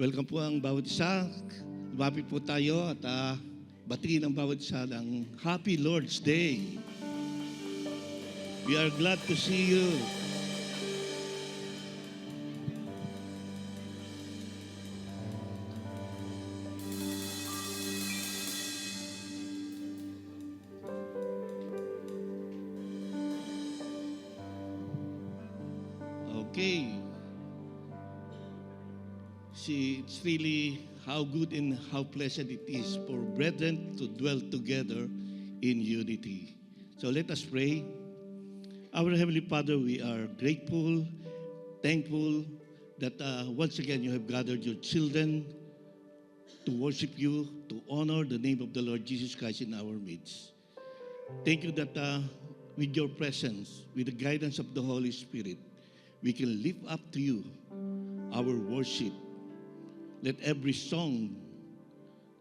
Welcome po ang bawat isa. Lumapit po tayo at batiin ang bawat isa ng Happy Lord's Day. We are glad to see you. Okay. See, it's really how good and how pleasant it is for brethren to dwell together in unity. So let us pray. Our Heavenly Father, we are grateful, thankful that once again you have gathered your children to worship you, to honor the name of the Lord Jesus Christ in our midst. Thank you that with your presence, with the guidance of the Holy Spirit, we can lift up to you our worship. Let every song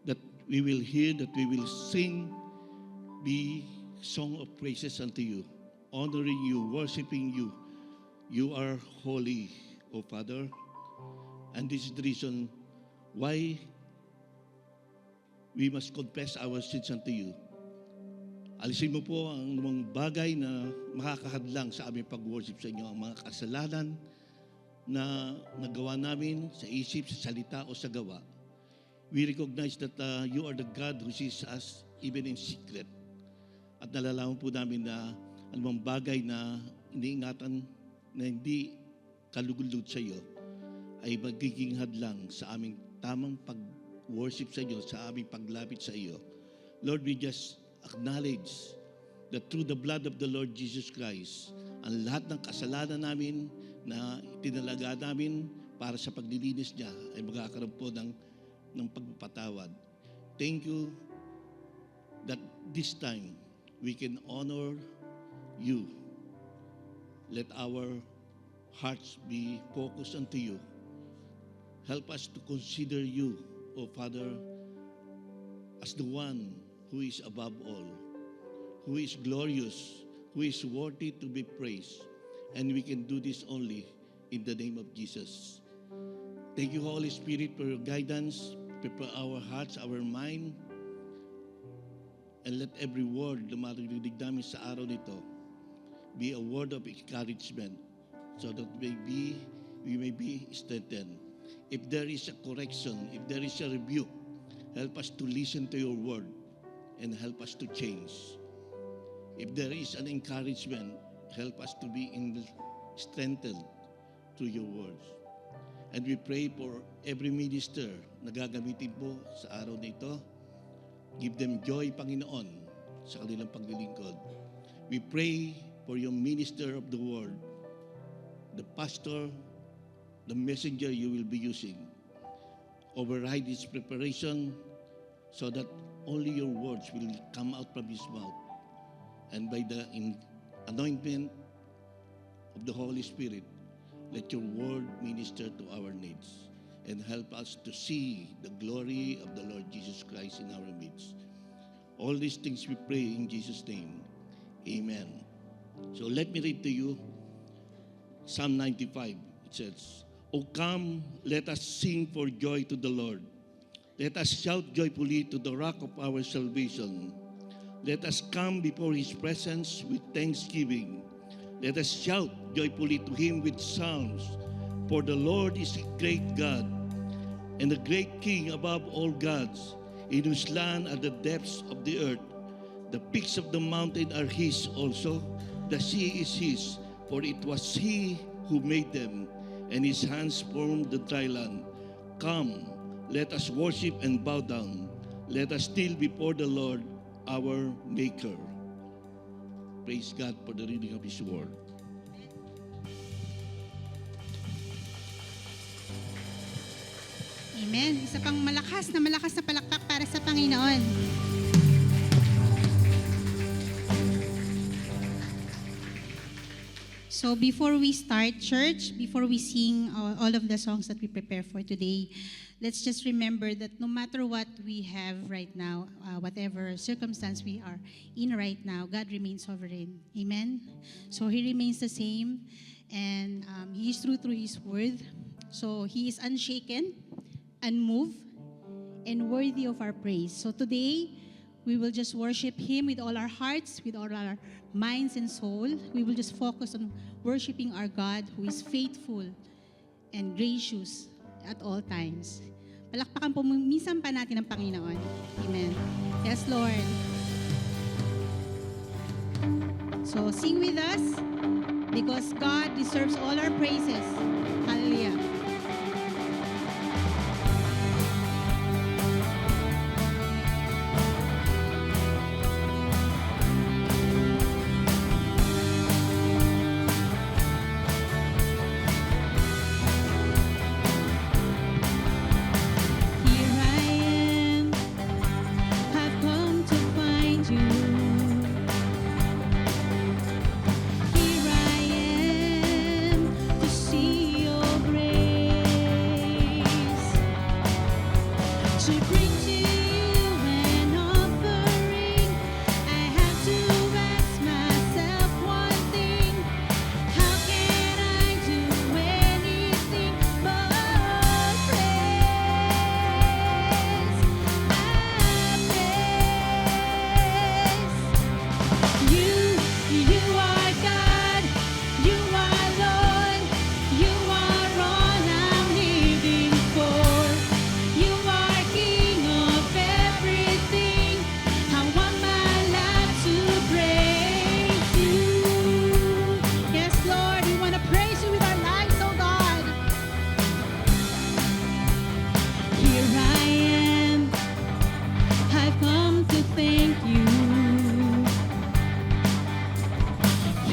that we will hear, that we will sing, be song of praises unto you, honoring you, worshiping you. You are holy, O Father. And this is the reason why we must confess our sins unto you. Alisin mo po ang mga bagay na makakahadlang sa aming pag-worship sa inyo, ang mga kasalanan na nagawa namin sa isip, sa salita o sa gawa. We recognize that you are the God who sees us even in secret. At nalalaman po namin na anumang bagay na iniingatan na hindi kalugulod sa iyo ay magiging hadlang sa aming tamang pag-worship sa iyo, sa aming paglapit sa iyo. Lord, we just acknowledge that through the blood of the Lord Jesus Christ, ang lahat ng kasalanan namin na itinalaga namin para sa paglilinis niya ay magkakaroon po ng pagpapatawad. Thank you that this time we can honor you. Let our hearts be focused unto you. Help us to consider you, O Father, as the one who is above all, who is glorious, who is worthy to be praised. And we can do this only in the name of Jesus. Thank you, Holy Spirit, for your guidance. Prepare our hearts, our mind, and let every word na maririnig namin sa araw nito be a word of encouragement so that we may be strengthened. If there is a correction, if there is a rebuke, help us to listen to your word and help us to change. If there is an encouragement, help us to be strengthened through your words. And we pray for every minister na gagamitin po sa araw na ito. Give them joy, Panginoon, sa kanilang paglilingkod. We pray for your minister of the word, the pastor, the messenger you will be using. Override his preparation so that only your words will come out from his mouth. And by the anointment of the Holy Spirit, let your word minister to our needs and help us to see the glory of the Lord Jesus Christ in our midst. All these things we pray in Jesus' name. Amen. So let me read to you Psalm 95. It says, O come, let us sing for joy to the Lord. Let us shout joyfully to the rock of our salvation. Let us come before his presence with thanksgiving. Let us shout joyfully to him with psalms. For the Lord is a great God and a great King above all gods, in whose land are the depths of the earth. The peaks of the mountain are his also. The sea is his, for it was he who made them, and his hands formed the dry land. Come, let us worship and bow down. Let us kneel before the Lord, our Maker. Praise God for the reading of His Word. Amen. Isa pang malakas na palakpak para sa Panginoon. So before we start church, before we sing all of the songs that we prepare for today, let's just remember that no matter what we have right now, whatever circumstance we are in right now, God remains sovereign. Amen? So He remains the same, and He is true through His word. So He is unshaken, unmoved, and worthy of our praise. So today, we will just worship Him with all our hearts, with all our minds and soul. We will just focus on worshiping our God who is faithful and gracious at all times. Palakpakan po minsan pa natin ang Panginoon. Amen. Yes, Lord. So sing with us because God deserves all our praises. Hallelujah. Here I am, I've come to find you. Here I am to see your grace, to bring to you an offering. I have to ask myself one thing: how can I do anything but praise? You are God, you are Lord, you are all I'm living for. You are King of everything. I want my life to praise you. Yes, Lord, we want to praise you with our lives, oh God. Here I am, I've come to thank you.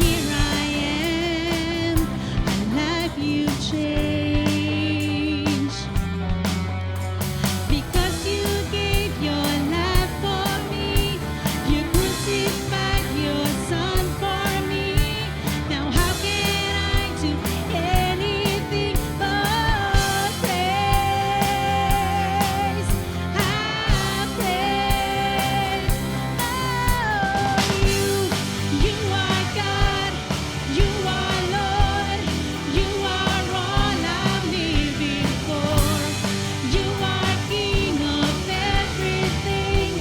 Here I am, a life you change. Because you gave your life for me, you crucified your son for me. Now how can I do anything but praise? I praise. You are God, you are Lord, you are all I'm living for. You are King of everything.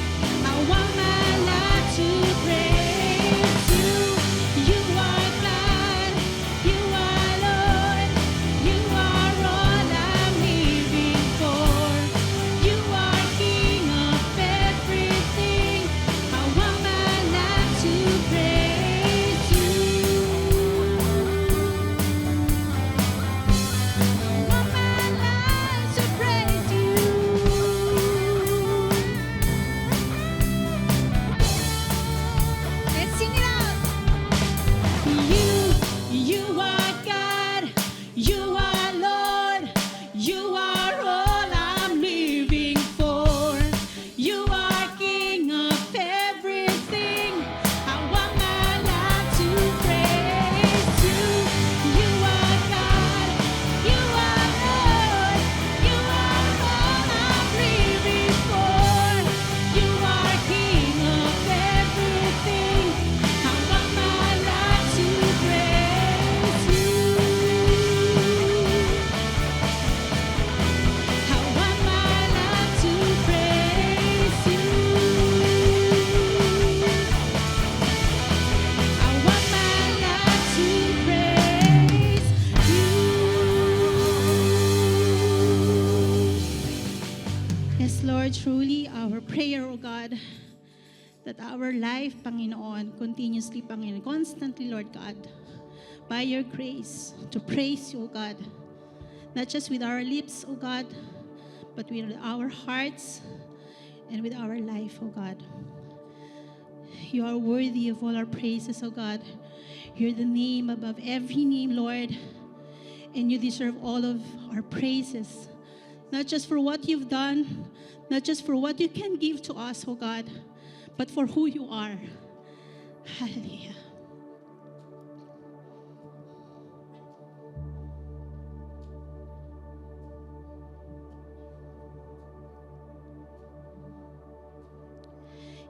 I want my life to praise you. You are God, you are Lord, you are all I'm living for. You are King of everything. I want my life to praise you. I want my life to praise you. Let's sing it out. You are God, you are Lord, you are all I'm living for. You are King of everything. I want my life to praise you. You are God, you are Lord, you are all I'm living for. You are King of everything. I want my life to praise you. I want my life to praise you. I want my life to praise you. Yes, Lord, truly our prayer, O God, that our life, Panginoon, continuously, Panginoon, constantly, Lord God, by your grace, to praise you, O God, not just with our lips, O God, but with our hearts and with our life, O God. You are worthy of all our praises, O God. You're the name above every name, Lord, and you deserve all of our praises, not just for what you've done, not just for what you can give to us, O God, but for who you are. Hallelujah.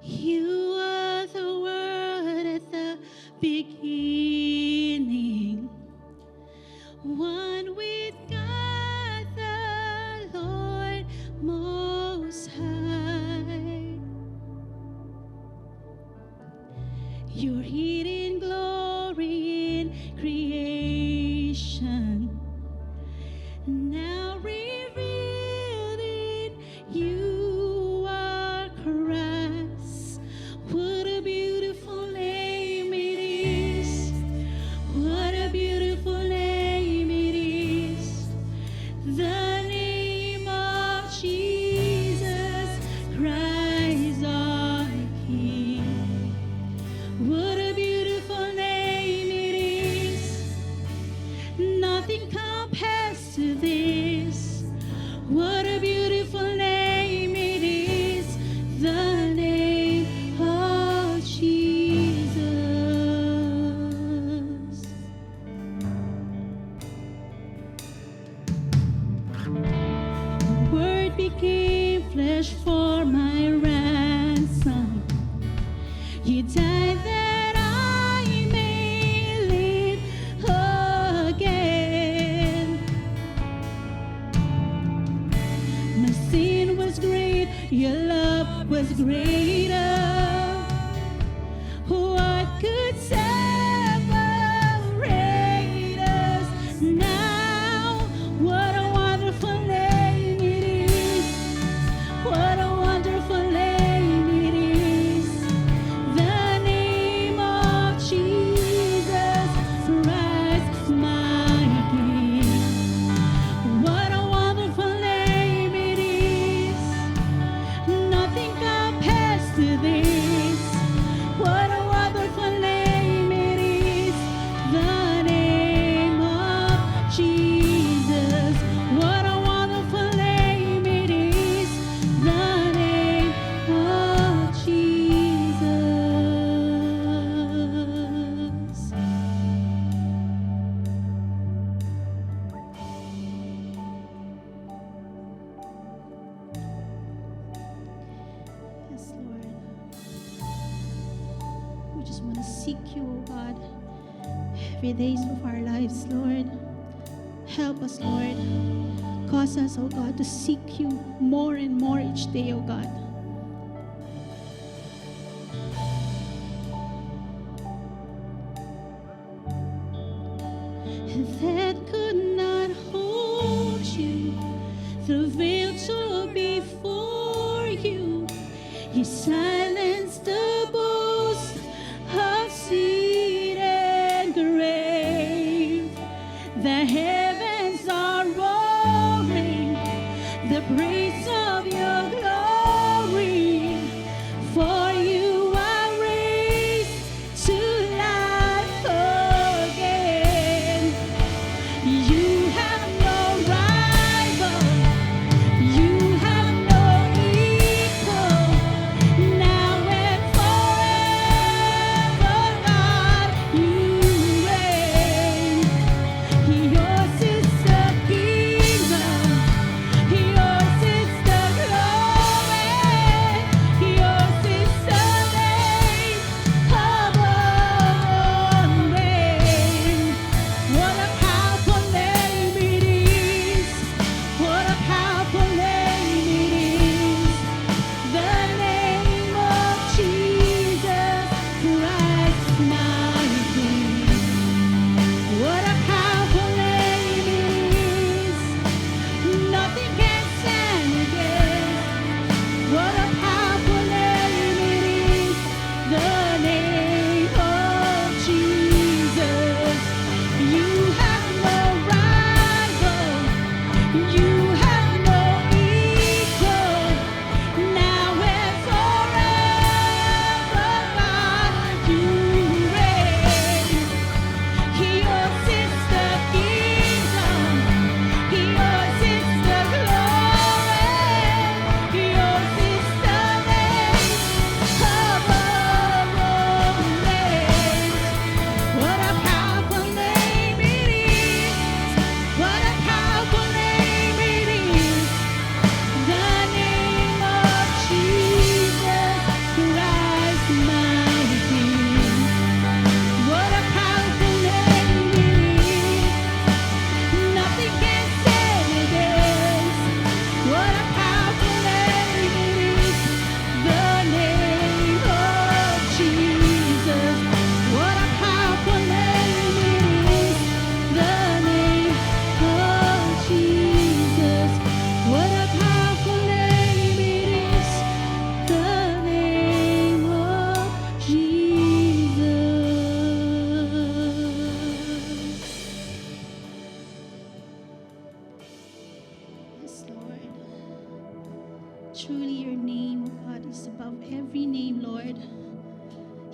You are the Word at the beginning, one with God the Lord Your hidden glory in creation, now revealed in you are Christ. What a beautiful name it is. What a beautiful name it is. The name of Jesus Christ our King. What a beautiful name it is. Nothing compares to this. What a beautiful name it is. The name of Jesus. The Word became flesh for my ransom. You died that I may live again. My sin was great, your love was greater. What could separate us now? What a wonderful name it is. What a wonderful name it is. The name of Jesus Christ, my King. What a wonderful name it is. Nothing compares to this. What a wonderful name it is. The name of Jesus. What a wonderful name it is. The name of Jesus. Yes, Lord. We just want to seek you, oh God, every day of our lives, Lord. Help us, Lord. Cause us, oh God, to seek you more and more each day, oh God. That could not hold you, the veil tore before you. You silenced the boast of seed and grave. The heavens are roaring the praise of your glory. For you are raised to life again. You have no rival.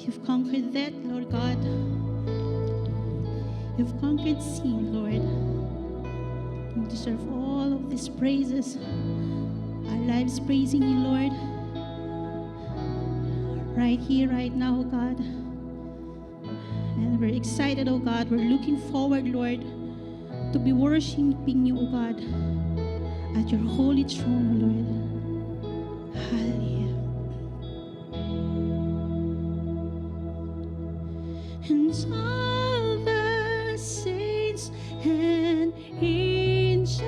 You've conquered death, Lord God. You've conquered sin, Lord. You deserve all of these praises. Our lives praising you, Lord. Right here, right now, oh God. And we're excited, oh God. We're looking forward, Lord, to be worshiping you, oh God, at your holy throne, Lord. Hallelujah. And all the saints and angels,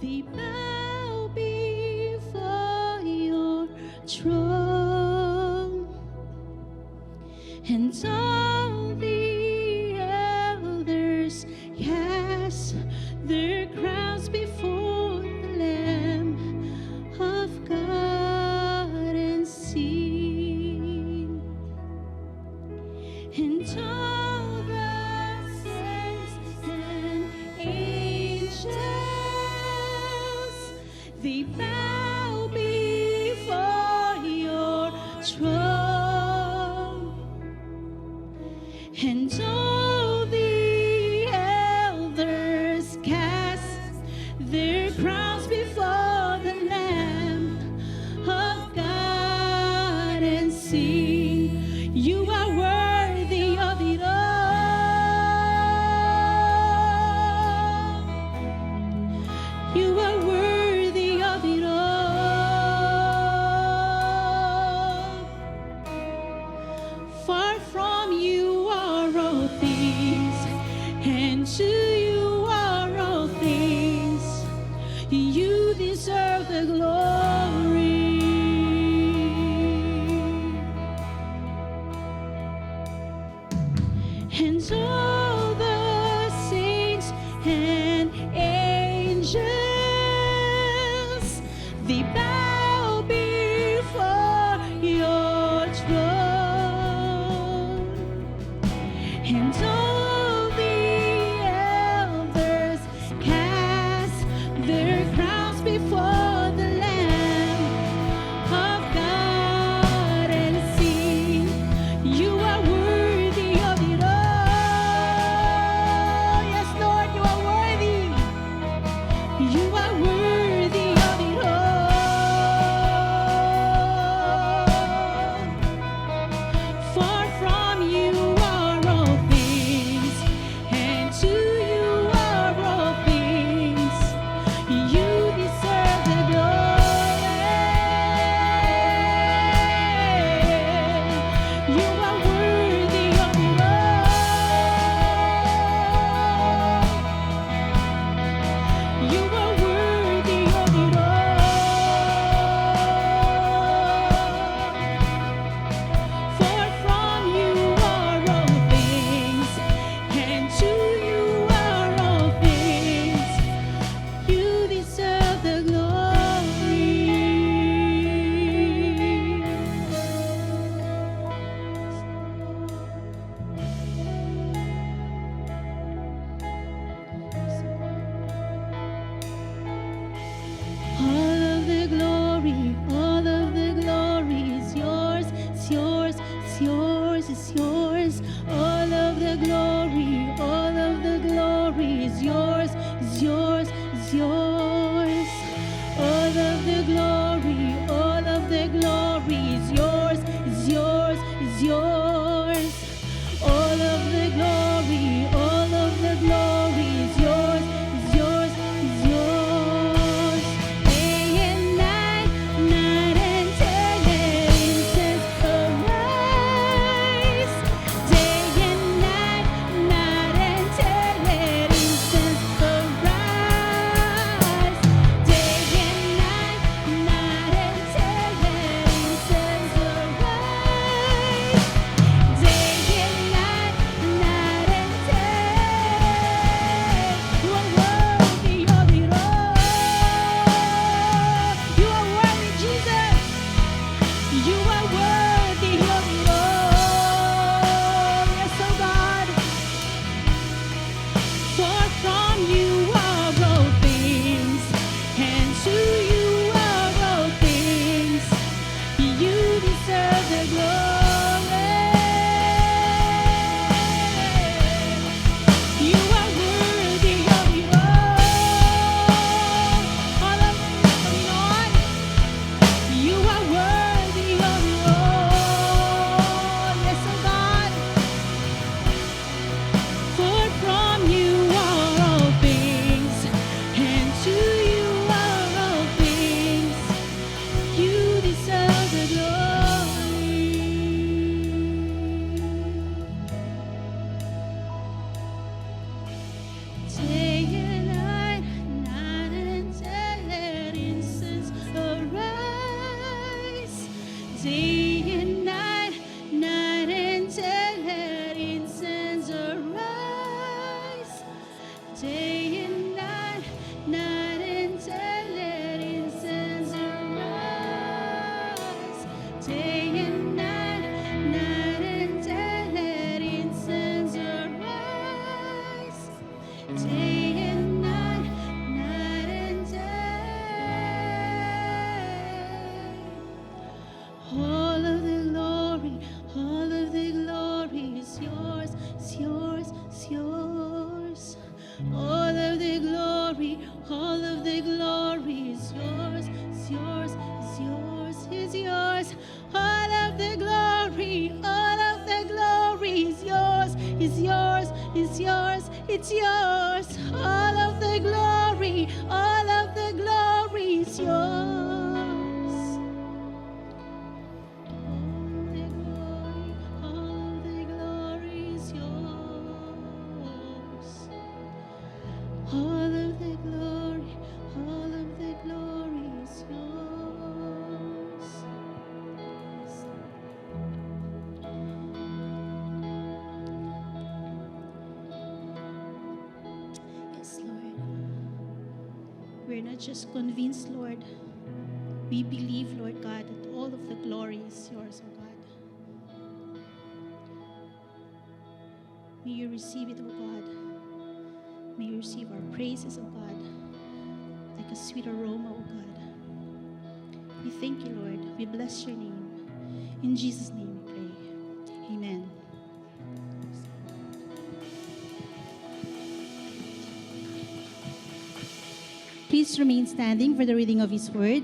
they bow before your throne. And all the elders cast their crowns before the Lamb of God and sing. And all the saints and angels, they bow before your throne. And all the elders cast their crowns before the Lamb of God and sing, you are worthy of it all. You are worthy of it all. Far from you are all things, and to you are all things. You deserve the glory. And all the saints and angels, they bow before your throne. And all the elders cast their crowns before the Lamb of God and sing, you are worthy of it all. is yours, it's yours. All of the glory is yours. All of the glory is yours. All of the glory is yours. Yes, Lord. We're not just convinced, Lord. We believe, Lord God, that all of the glory is yours, O God. May you receive it, O God. May you receive our praises, O God, like a sweet aroma, O God. We thank you, Lord. We bless your name. In Jesus' name we pray. Amen. Please remain standing for the reading of His Word.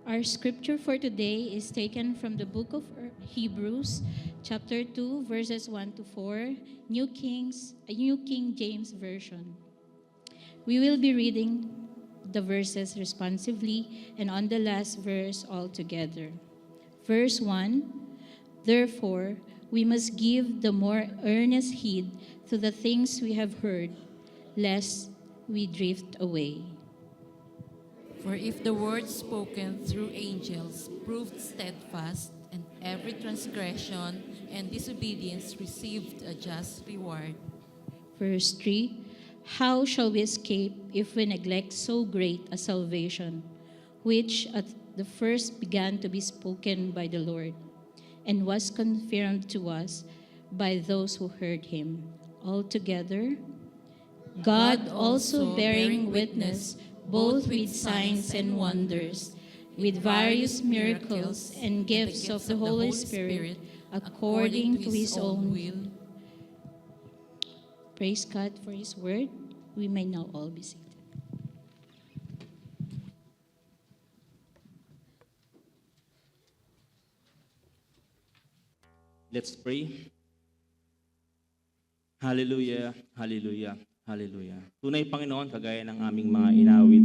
Our scripture for today is taken from the book of Hebrews, chapter 2, verses 1 to 4, New King James Version. We will be reading the verses responsively and on the last verse all together. Verse 1, therefore, we must give the more earnest heed to the things we have heard, lest we drift away. For if the word spoken through angels proved steadfast, and every transgression and disobedience received a just reward. Verse 3, how shall we escape if we neglect so great a salvation, which at the first began to be spoken by the Lord, and was confirmed to us by those who heard him? Altogether, God also bearing witness, both with signs and wonders, with various miracles and gifts of the Holy Spirit, according to his own will. Praise God for his word. We may now all be seated. Let's pray. Hallelujah, hallelujah, hallelujah. Tunay, Panginoon, kagaya ng aming mga inawit,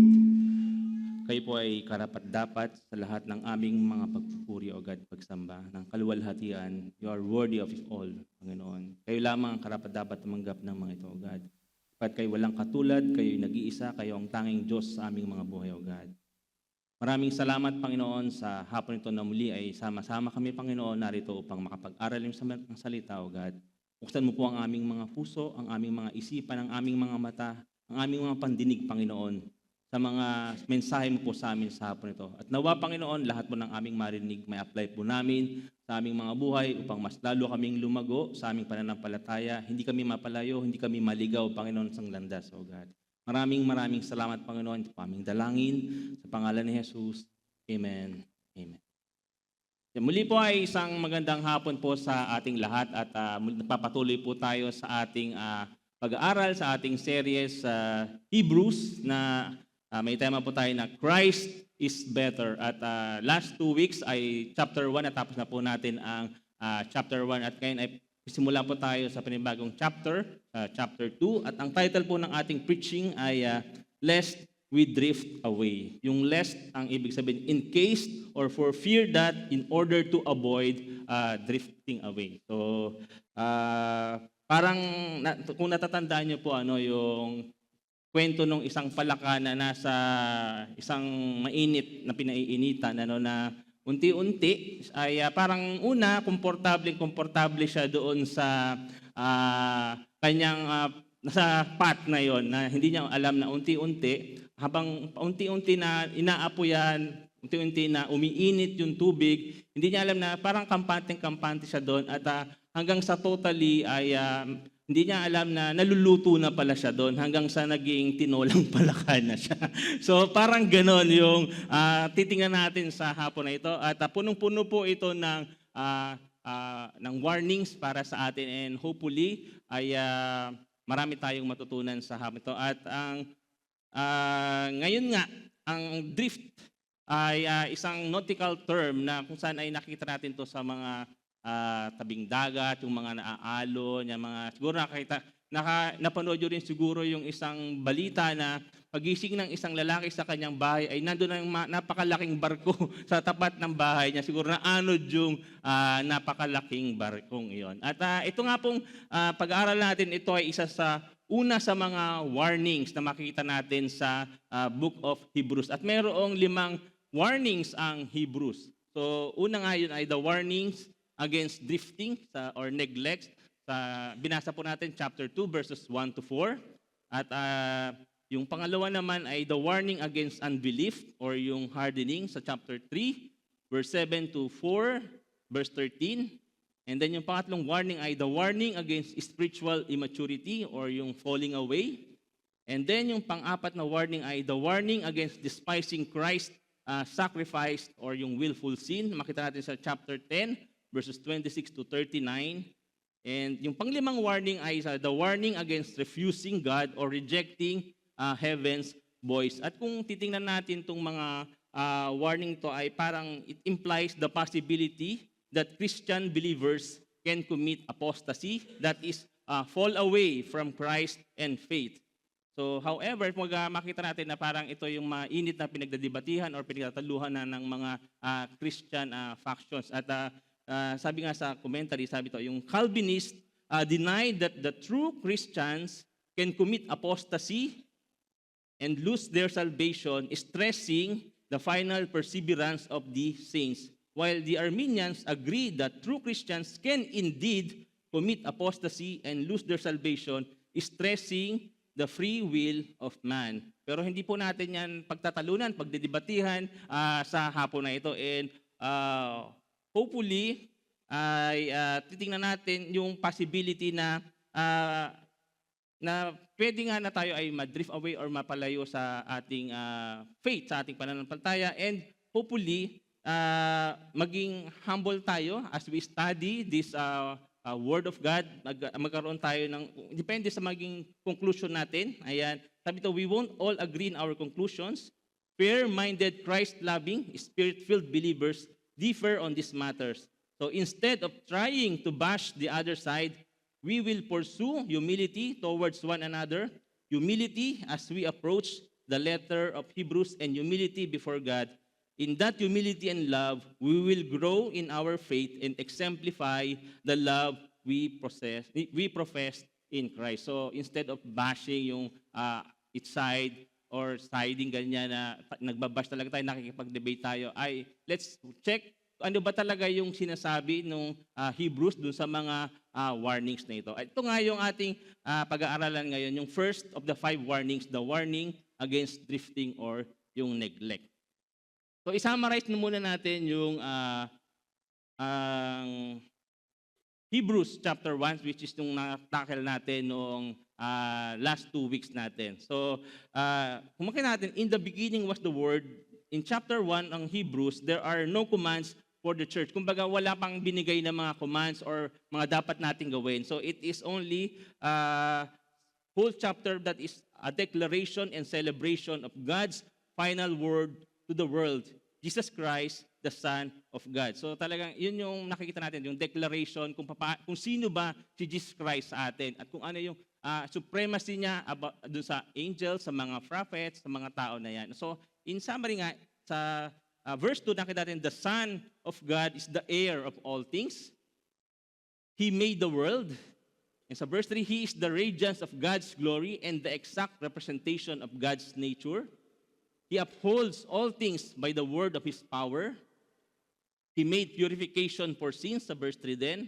kayo po ay karapat-dapat sa lahat ng aming mga pagpupuri o God, pagsamba ng kaluwalhatian. You are worthy of it all, Panginoon. Kayo lamang ang karapat-dapat tumanggap ng mga ito, O God. At kayo walang katulad, kayo'y nag-iisa, kayo ang tanging Diyos sa aming mga buhay, O God. Maraming salamat, Panginoon, sa hapon ito na muli ay sama-sama kami, Panginoon, narito upang makapag-aral yung salita, O God. Buksan mo po ang aming mga puso, ang aming mga isipan, ang aming mga mata, ang aming mga pandinig, Panginoon, sa mga mensahe mo po sa amin sa hapon ito. At nawa, Panginoon, lahat po ng aming marinig may apply po namin sa aming mga buhay upang mas lalo kaming lumago sa aming pananampalataya. Hindi kami mapalayo, hindi kami maligaw, Panginoon, sa landas, O God. Maraming salamat, Panginoon, sa aming dalangin, sa pangalan ni Jesus. Amen. Amen. Muli po ay isang magandang hapon po sa ating lahat at napapatuloy po tayo sa ating pag-aaral sa ating series sa Hebrews na may tema po tayo na Christ is better. At last 2 weeks ay chapter 1 at tapos na po natin ang chapter 1 at ngayon ay simula po tayo sa panibagong chapter, chapter 2 at ang title po ng ating preaching ay Lest we drift away. Yung lest, ang ibig sabihin, in case or for fear that in order to avoid drifting away. So, parang kung natatandaan niyo po yung kwento ng isang palaka na nasa isang mainit na pinaiinitan na unti-unti ay parang una komportable siya doon sa kanyang nasa pot na yon na hindi niya alam na unti-unti habang unti-unti na inaapoyan, unti-unti na umiinit yung tubig, hindi niya alam na parang kampante siya doon at hanggang sa totally ay hindi niya alam na naluluto na pala siya doon hanggang sa naging tinolang palaka na siya. So parang ganon yung titingnan natin sa hapon na ito at punong-puno po ito ng warnings para sa atin and hopefully ay marami tayong matutunan sa hapon ito. At ang ngayon nga, ang drift ay isang nautical term na kung saan ay nakita natin to sa mga tabing dagat, yung mga naaalon, yung mga siguro napanood nyo rin siguro yung isang balita na pagising ng isang lalaki sa kanyang bahay ay nandoon ang napakalaking barko sa tapat ng bahay niya. Siguro naanod yung napakalaking barkong iyon. At ito nga pong pag-aaral natin, ito ay isa sa una sa mga warnings na makikita natin sa Book of Hebrews. At mayroong 5 warnings ang Hebrews. So una nga yun ay the warnings against drifting or neglect. Binasa po natin chapter 2 verses 1 to 4. At yung pangalawa naman ay the warning against unbelief or yung hardening sa chapter 3 verse 7 to 4 verse 13. And then yung pangatlong warning ay the warning against spiritual immaturity or yung falling away. And then yung pang-apat na warning ay the warning against despising Christ sacrifice or yung willful sin. Makita natin sa chapter 10 verses 26 to 39. And yung panglimang warning ay the warning against refusing God or rejecting heaven's voice. At kung titingnan natin itong mga warning to ay parang it implies the possibility that Christian believers can commit apostasy, that is, fall away from Christ and faith. So, however, makita natin na parang ito yung mainit na pinagdadebatihan or pinagtataluhan na ng mga Christian factions. At sabi nga sa commentary, sabi ito, yung Calvinists denied that the true Christians can commit apostasy and lose their salvation, stressing the final perseverance of the saints. While the Arminians agree that true Christians can indeed commit apostasy and lose their salvation, stressing the free will of man. Pero hindi po natin yan pagtatalunan, pagdedebatihan sa hapon na ito. And hopefully, ay titingnan natin yung possibility na pwede nga na tayo ay ma-drift away or mapalayo sa ating faith, sa ating pananampalataya. And hopefully, maging humble tayo as we study this Word of God. Magkaroon tayo ng, depende sa maging conclusion natin. Ayan, sabi ito, we won't all agree in our conclusions. Fair-minded, Christ-loving, Spirit-filled believers differ on these matters. So instead of trying to bash the other side, we will pursue humility towards one another, humility as we approach the letter of Hebrews, and humility before God. In that humility and love, we will grow in our faith and exemplify the love we profess in Christ. So instead of bashing yung each side or siding ganyan na nagbabash talaga tayo, nakikipag-debate tayo, ay let's check ano ba talaga yung sinasabi ng Hebrews dun sa mga warnings na ito. Ito nga yung ating pag-aaralan ngayon, yung first of the 5 warnings, the warning against drifting or yung neglect. So isummarize na muna natin yung Hebrews chapter 1, which is yung na-tackle natin noong last 2 weeks natin. So kung makita natin, in the beginning was the Word. In chapter 1 ng Hebrews, there are no commands for the church. Kumbaga, wala pang binigay na mga commands or mga dapat nating gawin. So it is only whole chapter that is a declaration and celebration of God's final word to the world, Jesus Christ, the Son of God. So talagang yun yung nakikita natin, yung declaration kung sino ba si Jesus Christ sa atin at kung ano yung supremacy niya dun sa angels, sa mga prophets, sa mga tao na yan. So in summary nga, sa verse 2, nakita natin, the Son of God is the heir of all things. He made the world. And sa verse 3, He is the radiance of God's glory and the exact representation of God's nature. He upholds all things by the word of His power. He made purification for sins, sa verse 3 din.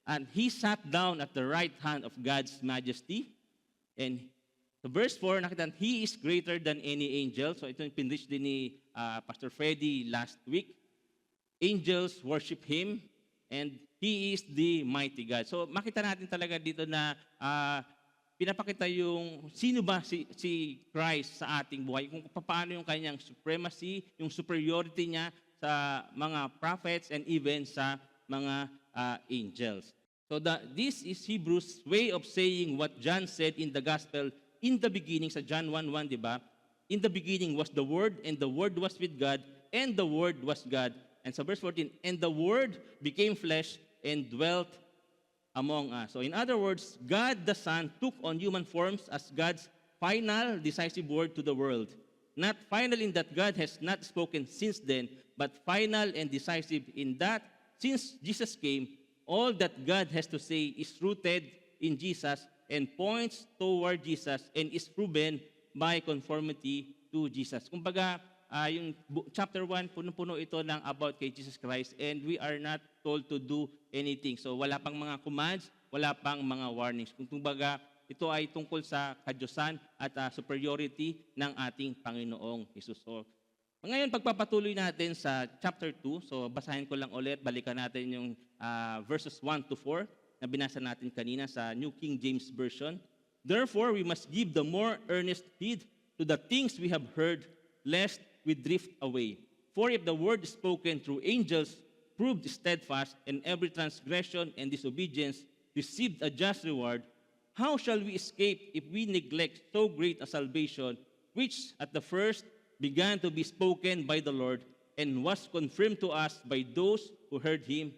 And He sat down at the right hand of God's majesty. And sa verse 4, nakita natin, He is greater than any angel. So ito yung pinrich din ni Pastor Freddy last week. Angels worship Him and He is the mighty God. So makita natin talaga dito na pinapakita yung sino ba si Christ sa ating buhay, kung paano yung kanyang supremacy, yung superiority niya sa mga prophets and even sa mga angels. So this is Hebrews' way of saying what John said in the gospel in the beginning, sa John 1:1, di ba? In the beginning was the Word, and the Word was with God, and the Word was God. And sa verse 14, and the Word became flesh and dwelt among us. So in other words, God the Son took on human forms as God's final decisive word to the world. Not final in that God has not spoken since then, but final and decisive in that since Jesus came, all that God has to say is rooted in Jesus and points toward Jesus and is proven by conformity to Jesus. Kumbaga, yung chapter 1, puno-puno ito ng about kay Jesus Christ, and we are not told to do anything. So wala pang mga commands, wala pang mga warnings. Kumbaga, ito ay tungkol sa kadyusan at superiority ng ating Panginoong Jesus. So, ngayon, pagpapatuloy natin sa chapter 2, so basahin ko lang ulit, balikan natin yung verses 1 to 4 na binasa natin kanina sa New King James Version. Therefore, we must give the more earnest heed to the things we have heard, lest we drift away. For if the word spoken through angels proved steadfast, and every transgression and disobedience received a just reward, how shall we escape if we neglect so great a salvation, which at the first began to be spoken by the Lord, and was confirmed to us by those who heard him,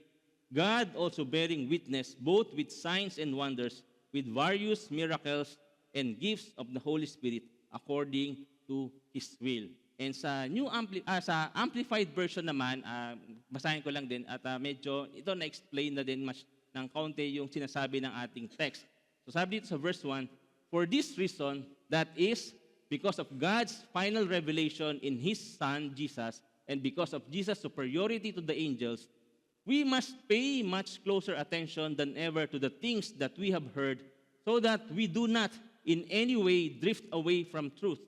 God also bearing witness both with signs and wonders, with various miracles and gifts of the Holy Spirit according to His will. And sa sa Amplified Version naman, basahin ko lang din at medyo ito na-explain na din ng kaunti yung sinasabi ng ating text. So sabi dito sa verse 1, for this reason, that is, because of God's final revelation in His Son, Jesus, and because of Jesus' superiority to the angels, we must pay much closer attention than ever to the things that we have heard, so that we do not in any way drift away from truth.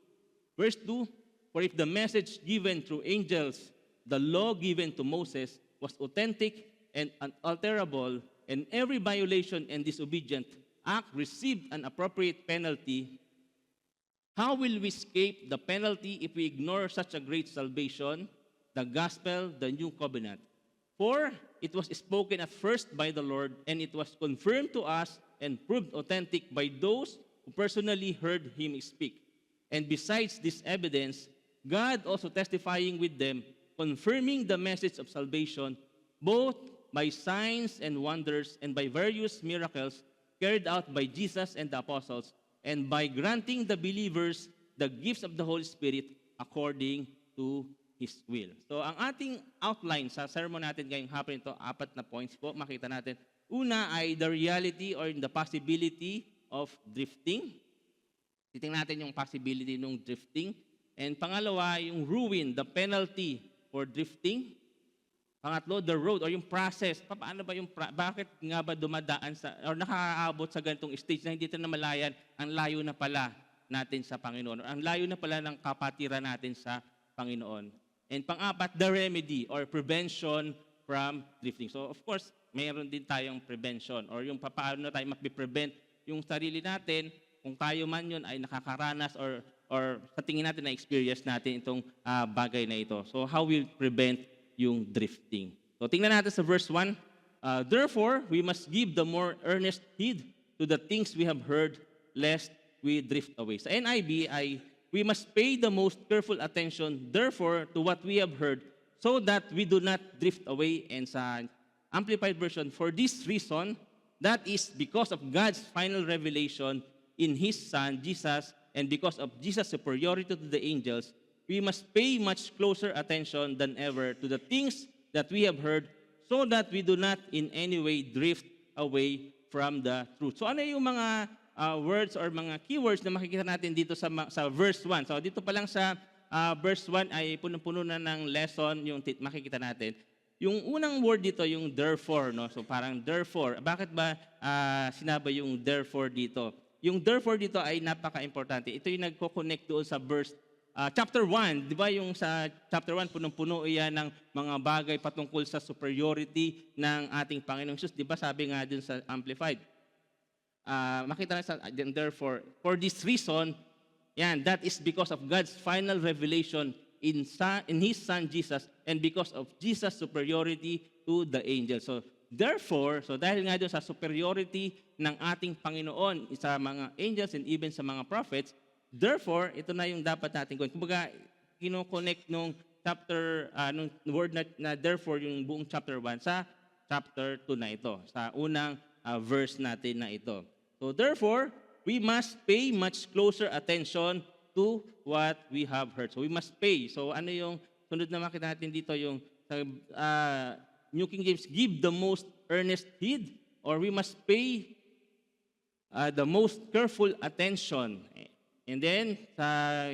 Verse 2, for if the message given through angels, the law given to Moses, was authentic and unalterable, and every violation and disobedient act received an appropriate penalty, how will we escape the penalty if we ignore such a great salvation, the gospel, the new covenant? For it was spoken at first by the Lord, and it was confirmed to us and proved authentic by those who personally heard him speak. And besides this evidence, God also testifying with them, confirming the message of salvation, both by signs and wonders and by various miracles carried out by Jesus and the apostles, and by granting the believers the gifts of the Holy Spirit according to His will. So ang ating outline sa sermon natin ngayong hapon ito, 4 na points po, makita natin. Una ay the reality or the possibility of drifting. Titingnan natin yung possibility ng drifting. And pangalawa, yung ruin, the penalty for drifting. Pangatlo, the road or yung process. Paano ba bakit nga ba dumadaan sa or nakakaabot sa ganitong stage na hindi tayo na malayan, ang layo na pala natin sa Panginoon. Ang layo na pala ng kapatiran natin sa Panginoon. And pang-apat, the remedy or prevention from drifting. So of course, mayroon din tayong prevention or yung paano na tayo mapiprevent yung sarili natin kung tayo man yun ay nakakaranas or sa tingin natin na experience natin itong bagay na ito. So how will prevent yung drifting? So tingnan natin sa verse 1. Therefore, we must give the more earnest heed to the things we have heard, lest we drift away. Sa NIV ay, we must pay the most careful attention, therefore, to what we have heard, so that we do not drift away. And sa Amplified Version, for this reason, that is because of God's final revelation in His Son, Jesus, and because of Jesus' superiority to the angels, we must pay much closer attention than ever to the things that we have heard, so that we do not in any way drift away from the truth. So ano yung mga words or mga keywords na makikita natin dito sa verse 1? So dito pa lang sa verse 1 ay punong-puno na ng lesson yung makikita natin. Yung unang word dito, yung therefore, no? So parang therefore. Bakit ba sinabi yung therefore dito? Yung therefore dito ay napaka-importante. Ito yung nagko-connect doon sa verse chapter 1. Di ba yung sa chapter 1, punong-puno iyan ng mga bagay patungkol sa superiority ng ating Panginoong Jesus. Di ba sabi nga dun sa Amplified? Makita na sa therefore, for this reason, yan, that is because of God's final revelation in His Son Jesus, and because of Jesus' superiority to the angels. So, therefore, so dahil nga doon sa superiority ng ating Panginoon sa mga angels and even sa mga prophets, therefore, ito na yung dapat natin gawin. Kumbaga, kino-connect nung chapter, nung word na therefore, yung buong chapter 1 sa chapter 2 na ito, sa unang verse natin na ito. So therefore, we must pay much closer attention to what we have heard. So we must pay. So ano yung sunod na makita natin dito, yung New King James, give the most earnest heed, or we must pay the most careful attention. And then, sa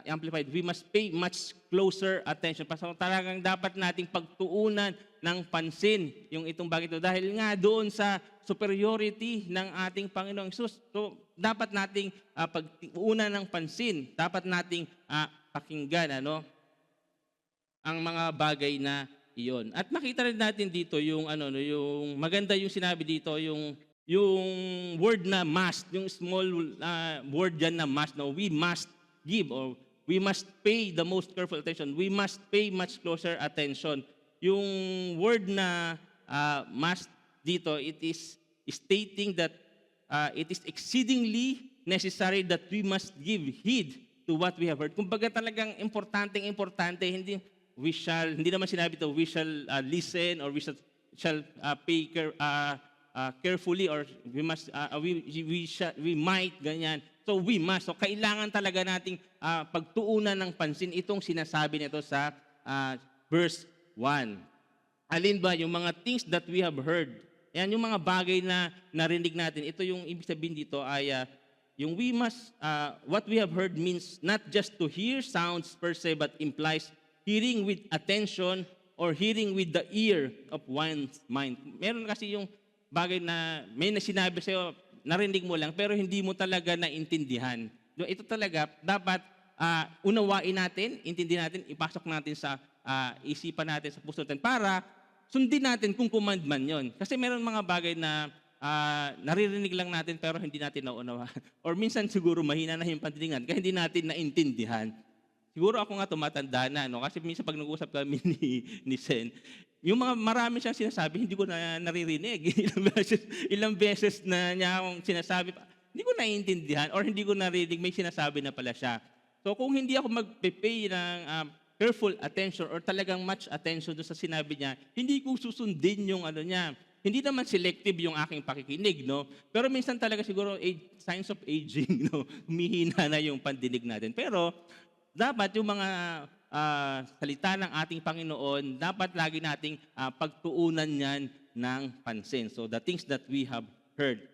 Amplified, we must pay much closer attention. So talagang dapat nating pagtuunan ng pansin yung itong bagay ito. Dahil nga doon sa superiority ng ating Panginoong Hesus. So dapat nating pagtuunan ng pansin. Dapat nating pakinggan ang mga bagay na iyon. At makita rin natin dito yung yung maganda yung sinabi dito, yung word na must, yung small word dyan na must, we must give, or we must pay the most careful attention. We must pay much closer attention. Yung word na must dito, it is stating that it is exceedingly necessary that we must give heed to what we have heard. Kumbaga talagang importante, hindi naman sinabi ito, we shall listen, or we shall pay carefully, or we might, ganyan. So we must. So kailangan talaga nating pagtuunan ng pansin itong sinasabi nito sa verse 1. Alin ba yung mga things that we have heard? Yan yung mga bagay na narinig natin. Ito yung ibig sabihin dito ay yung we must, what we have heard means not just to hear sounds per se, but implies hearing with attention or hearing with the ear of one's mind. Meron kasi yung bagay na may sinabi sa'yo, narinig mo lang, pero hindi mo talaga naintindihan. Ito talaga, dapat unawain natin, intindihan natin, ipasok natin sa isipan natin, sa puso natin, para sundin natin kung command man yon. Kasi meron mga bagay na naririnig lang natin, pero hindi natin nauunawaan. Or minsan siguro mahina na yung pandiningan, kaya hindi natin naintindihan. Siguro ako nga tumatanda na, kasi minsan pag nag-uusap kami ni Sen, yung mga marami siyang sinasabi, hindi ko na naririnig. Ilang beses na niya akong sinasabi, hindi ko naiintindihan or hindi ko narinig, may sinasabi na pala siya. So kung hindi ako mag-pay ng careful attention or talagang much attention doon sa sinabi niya, hindi ko susundin yung niya. Hindi naman selective yung aking pakikinig, Pero minsan talaga siguro signs of aging, humihina na yung pandinig natin. Pero dapat yung mga salita ng ating Panginoon, dapat lagi nating pagtuunan yan ng pansin. So the things that we have heard.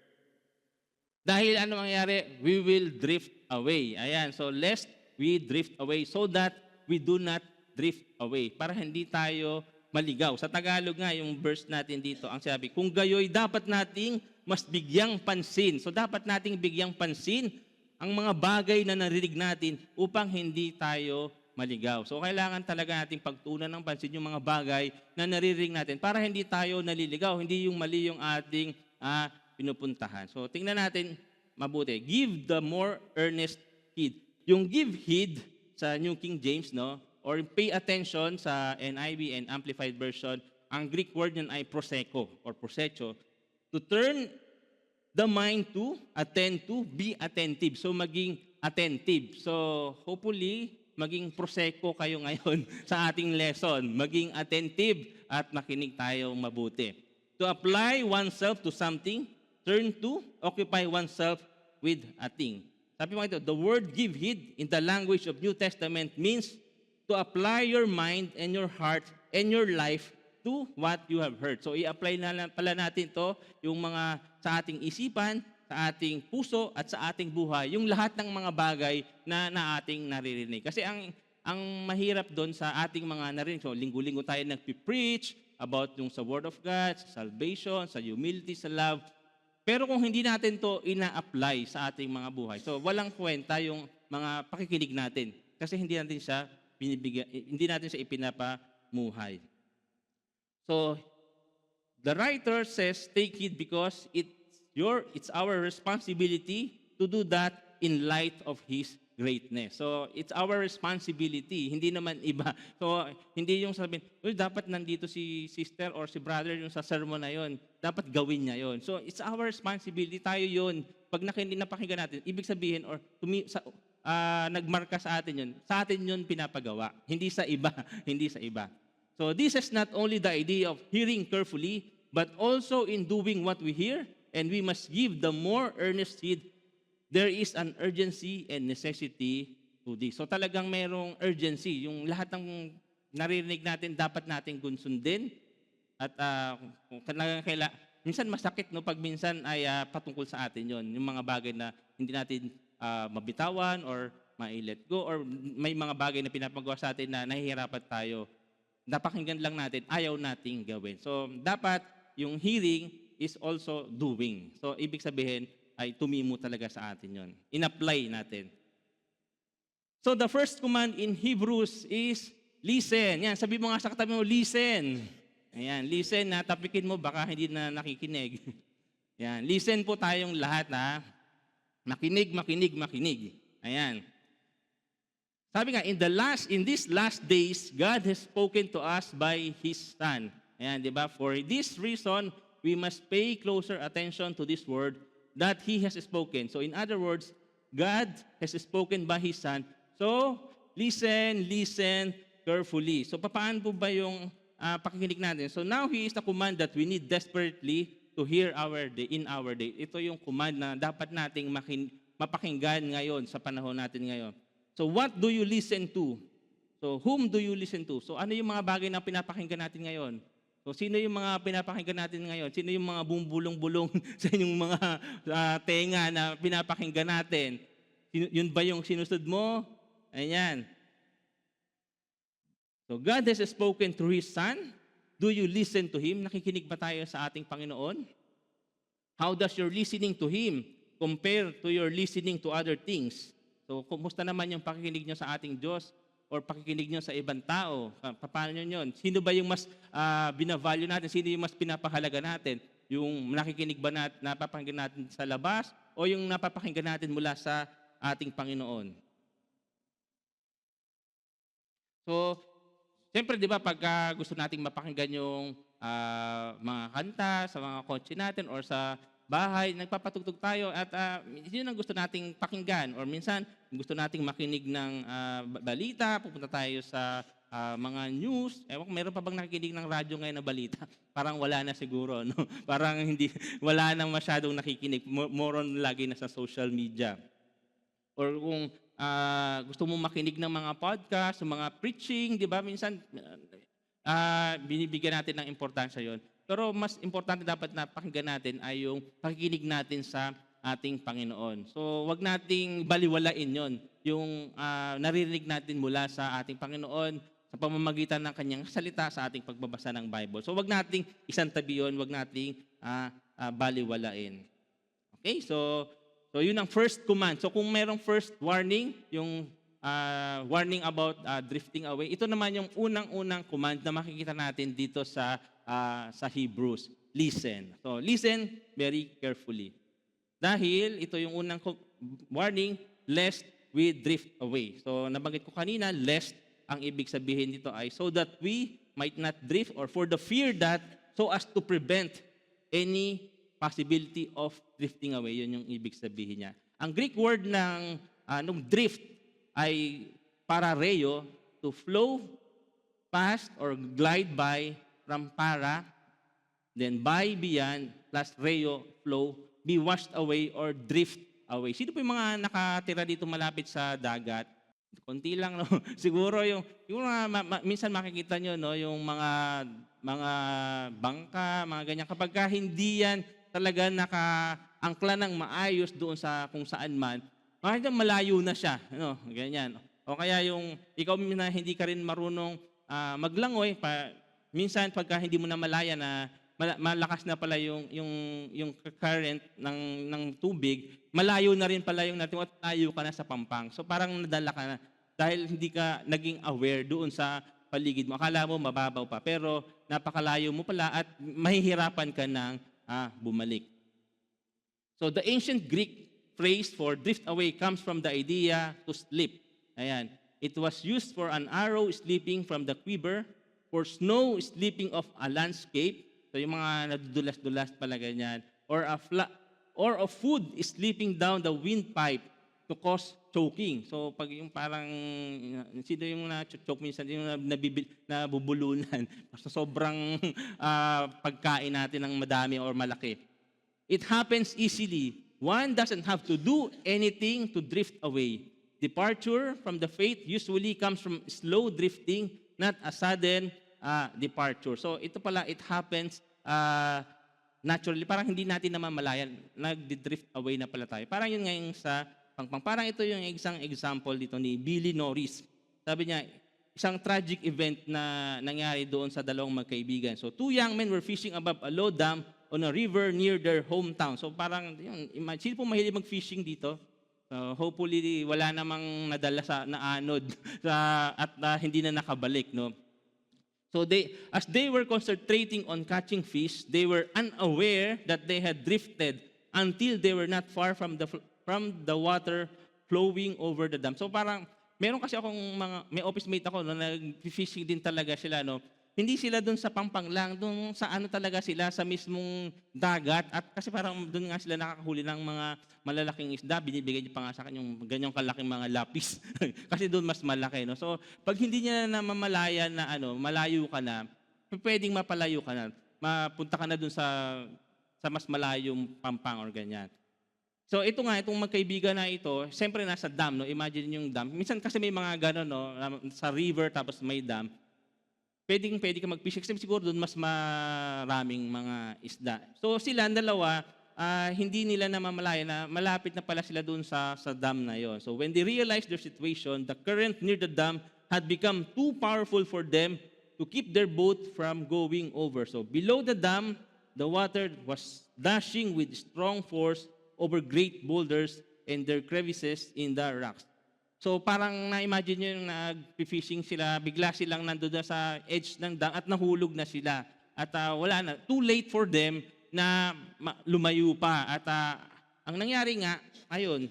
Dahil ano mangyayari? We will drift away. Ayan, so lest we drift away so that we do not drift away. Para hindi tayo maligaw. Sa Tagalog nga, yung verse natin dito, ang sabi, kung gayoy, dapat nating mas bigyang pansin. So dapat nating bigyang pansin ang mga bagay na narinig natin upang hindi tayo maligaw. So kailangan talaga nating pagtuunan ng pansin yung mga bagay na naririnig natin para hindi tayo naliligaw, hindi yung mali yung ating pinupuntahan. So tingnan natin mabuti. Give the more earnest heed. Yung give heed sa New King James, or pay attention sa NIV and Amplified Version, ang Greek word niyan ay proseko or prosecho. To turn the mind to, attend to, be attentive. So maging attentive. So hopefully, maging proseko kayo ngayon sa ating lesson. Maging attentive at makinig tayo mabuti. To apply oneself to something, turn to, occupy oneself with a thing. Sabi mo ito, the word give heed in the language of New Testament means to apply your mind and your heart and your life to what you have heard. So i-apply na pala natin to yung mga sa ating isipan, sa ating puso at sa ating buhay, yung lahat ng mga bagay na ating naririnig. Kasi ang mahirap doon sa ating mga narinig, so linggo-linggo tayo nagpi-preach about yung sa Word of God, sa salvation, sa humility, sa love. Pero kung hindi natin to ina-apply sa ating mga buhay, so walang kwenta yung mga pakikinig natin kasi hindi natin siya ipinapamuhay. So the writer says, take heed because it's our responsibility to do that in light of His greatness. So it's our responsibility, hindi naman iba. So hindi yung sabihin, dapat nandito si sister or si brother yung sa sermon na yon, dapat gawin niya yon. So it's our responsibility, tayo yon. Pag napakinggan natin, ibig sabihin, or nagmarka sa atin yun pinapagawa. Hindi sa iba, hindi sa iba. So this is not only the idea of hearing carefully, but also in doing what we hear, and we must give the more earnest heed. There is an urgency and necessity to this. So talagang merong urgency. Yung lahat ng naririnig natin, dapat natin sundin. At kung minsan masakit, no, pag minsan ay patungkol sa atin yon, yung mga bagay na hindi natin mabitawan or ma-let go, or may mga bagay na pinapagawa sa atin na nahihirapan tayo. Napakinggan lang natin, ayaw nating gawin. So dapat yung hearing is also doing. So ibig sabihin ay tumimo talaga sa atin yon. In-apply natin. So the first command in Hebrews is listen. Yan, sabi mo nga sa katabi mo, listen. Ayan, listen na, tapikin mo, baka hindi na nakikinig. Yan, listen po tayong lahat na makinig, makinig, makinig. Ayan. Sabi nga, in these last days, God has spoken to us by His Son. Ayan, di ba? For this reason, we must pay closer attention to this word that He has spoken. So in other words, God has spoken by His Son. So, listen carefully. So, paano po ba yung pakikinig natin? So, now He is the command that we need desperately to hear in our day. Ito yung command na dapat nating mapakinggan ngayon sa panahon natin ngayon. So, what do you listen to? So, whom do you listen to? So, ano yung mga bagay na pinapakinggan natin ngayon? So, sino yung mga pinapakinggan natin ngayon? Sino yung mga bumubulong-bulong sa inyong mga tenga na pinapakinggan natin? Yun ba yung sinusod mo? Ayan. So, God has spoken through His Son. Do you listen to Him? Nakikinig ba tayo sa ating Panginoon? How does your listening to Him compare to your listening to other things? So, kumusta naman yung pakikinig nyo sa ating Diyos or pakikinig nyo sa ibang tao? Paano nyo yun? Sino ba yung mas binavalue natin? Sino yung mas pinapahalaga natin? Yung nakikinig ba napapakinggan natin sa labas o yung napapakinggan natin mula sa ating Panginoon? So, siyempre, di ba, pag gusto nating mapakinggan yung mga kanta sa mga kotse natin or sa bahay, nagpapatugtog tayo at yun ang gusto nating pakinggan. Or minsan, gusto nating makinig ng balita, pupunta tayo sa mga news. Ewan, meron pa bang nakikinig ng radyo ngayon na balita? Parang wala na siguro, no? Parang wala nang masyadong nakikinig. More on lagi na sa social media. Or kung gusto mo makinig ng mga podcast, mga preaching, di ba? Minsan, binibigyan natin ng importansya yon. Pero mas importante dapat na pakinggan natin ay yung pakikinig natin sa ating Panginoon. So, wag nating baliwalain yon, yung naririnig natin mula sa ating Panginoon sa pamamagitan ng kanyang salita sa ating pagbabasa ng Bible. So, wag nating isantabi yun, wag nating baliwalain. Okay, so yun ang first command. So kung merong first warning, yung warning about drifting away, ito naman yung unang-unang command na makikita natin dito sa Hebrews. Listen. So listen very carefully. Dahil ito yung unang warning, lest we drift away. So nabanggit ko kanina, lest, ang ibig sabihin dito ay so that we might not drift, or for the fear that, so as to prevent any possibility of drifting away. Yun yung ibig sabihin niya. Ang Greek word ng drift ay parareo, to flow past or glide by, from para, then by, beyond, plus reo, flow, be washed away or drift away. Sino po yung mga nakatira dito malapit sa dagat? Konti lang, no? Siguro yung minsan makikita nyo, no, yung mga bangka, mga ganyan. Kapag hindi yan talaga nakaangkla ng maayos doon sa kung saan man, makikita malayo na siya, no? Ganyan. O kaya yung ikaw na hindi ka rin marunong maglangoy, minsan pagka hindi mo na malaya na malakas na pala yung current ng tubig, malayo na rin pala yung natin at tayo ka na sa pampang. So parang nadala ka na dahil hindi ka naging aware doon sa paligid mo. Akala mo mababaw pa, pero napakalayo mo pala at mahihirapan ka ng bumalik. So the ancient Greek phrase for drift away comes from the idea to slip. Ayan. It was used for an arrow slipping from the quiver, for snow slipping off a landscape. So yung mga nadudulas-dulas pala ganyan. Or a food slipping down the windpipe. to cause choking. So pag yung parang, sino yung na-choke minsan, yung nabubulunan, basta sobrang pagkain natin ng madami or malaki. It happens easily. One doesn't have to do anything to drift away. Departure from the faith usually comes from slow drifting, not a sudden departure. So ito pala, it happens naturally. Parang hindi natin namamalayan, nag-drift away na pala tayo. Parang yun ngayon sa pangpang. Parang ito yung isang example dito ni Billy Norris. Sabi niya, isang tragic event na nangyari doon sa dalawang magkaibigan. So, 2 young men were fishing above a low dam on a river near their hometown. So, parang, sino po mahilig mag-fishing dito? Hopefully, wala namang nadala sa naanod at hindi na nakabalik, no? So, as they were concentrating on catching fish, they were unaware that they had drifted until they were not far from the water flowing over the dam. So, parang, meron kasi akong may office mate ako, no, nag-fishing din talaga sila, no. Hindi sila doon sa pampang lang, doon sa ano talaga sila, sa mismong dagat. At kasi parang doon nga sila nakakahuli ng mga malalaking isda, binibigay niya pa nga sa akin yung ganyang kalaking mga lapis. Kasi doon mas malaki, no. So, pag hindi niya na mamalayan na malayo ka na, pwedeng mapalayo ka na, mapunta ka na doon sa mas malayong pampang or ganyan. So ito nga, itong magkaibigan na ito, siyempre nasa dam, no? Imagine yung dam. Minsan kasi may mga gano'n, no? Sa river tapos may dam. Pwede ka mag-fishing kasi siguro doon mas maraming mga isda. So sila, dalawa, hindi nila namamalayan na malapit na pala sila doon sa dam na yon. So when they realized their situation, the current near the dam had become too powerful for them to keep their boat from going over. So below the dam, the water was dashing with strong force over great boulders and their crevices in the rocks. So parang na-imagine nyo yung nag-fishing sila, bigla silang nandun sa edge ng dam at nahulog na sila. At wala na, too late for them na lumayo pa. At ang nangyari nga, ayun,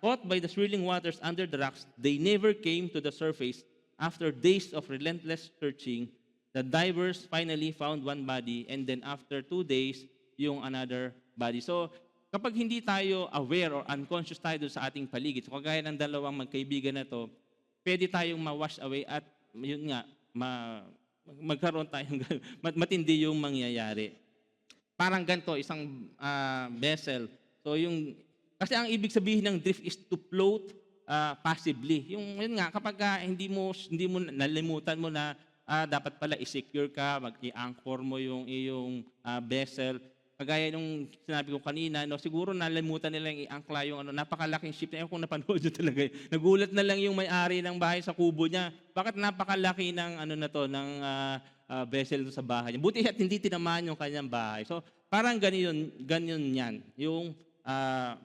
caught by the swirling waters under the rocks, they never came to the surface. After days of relentless searching, the divers finally found one body, and then after 2 days, yung another body. So, kapag hindi tayo aware or unconscious tayo doon sa ating paligid, so kagaya ng dalawang magkaibigan na to, pwede tayong ma-wash away at yun nga, magkaroon tayong matindi yung mangyayari. Parang ganito, isang vessel. So kasi ang ibig sabihin ng drift is to float passively. Yun nga, kapag hindi mo nalimutan mo na dapat pala i-secure ka, mag-i-anchor mo yung iyong vessel. Kagaya nung sinabi ko kanina, no, siguro nalimutan nila yung i-angkla yung napakalaking ship na yun kung napanood nyo talaga. Nagulat na lang yung may-ari ng bahay sa kubo niya. Bakit napakalaki ng ng vessel sa bahay niya? Buti at hindi tinamaan yung kanyang bahay. So parang ganyan yan. Yung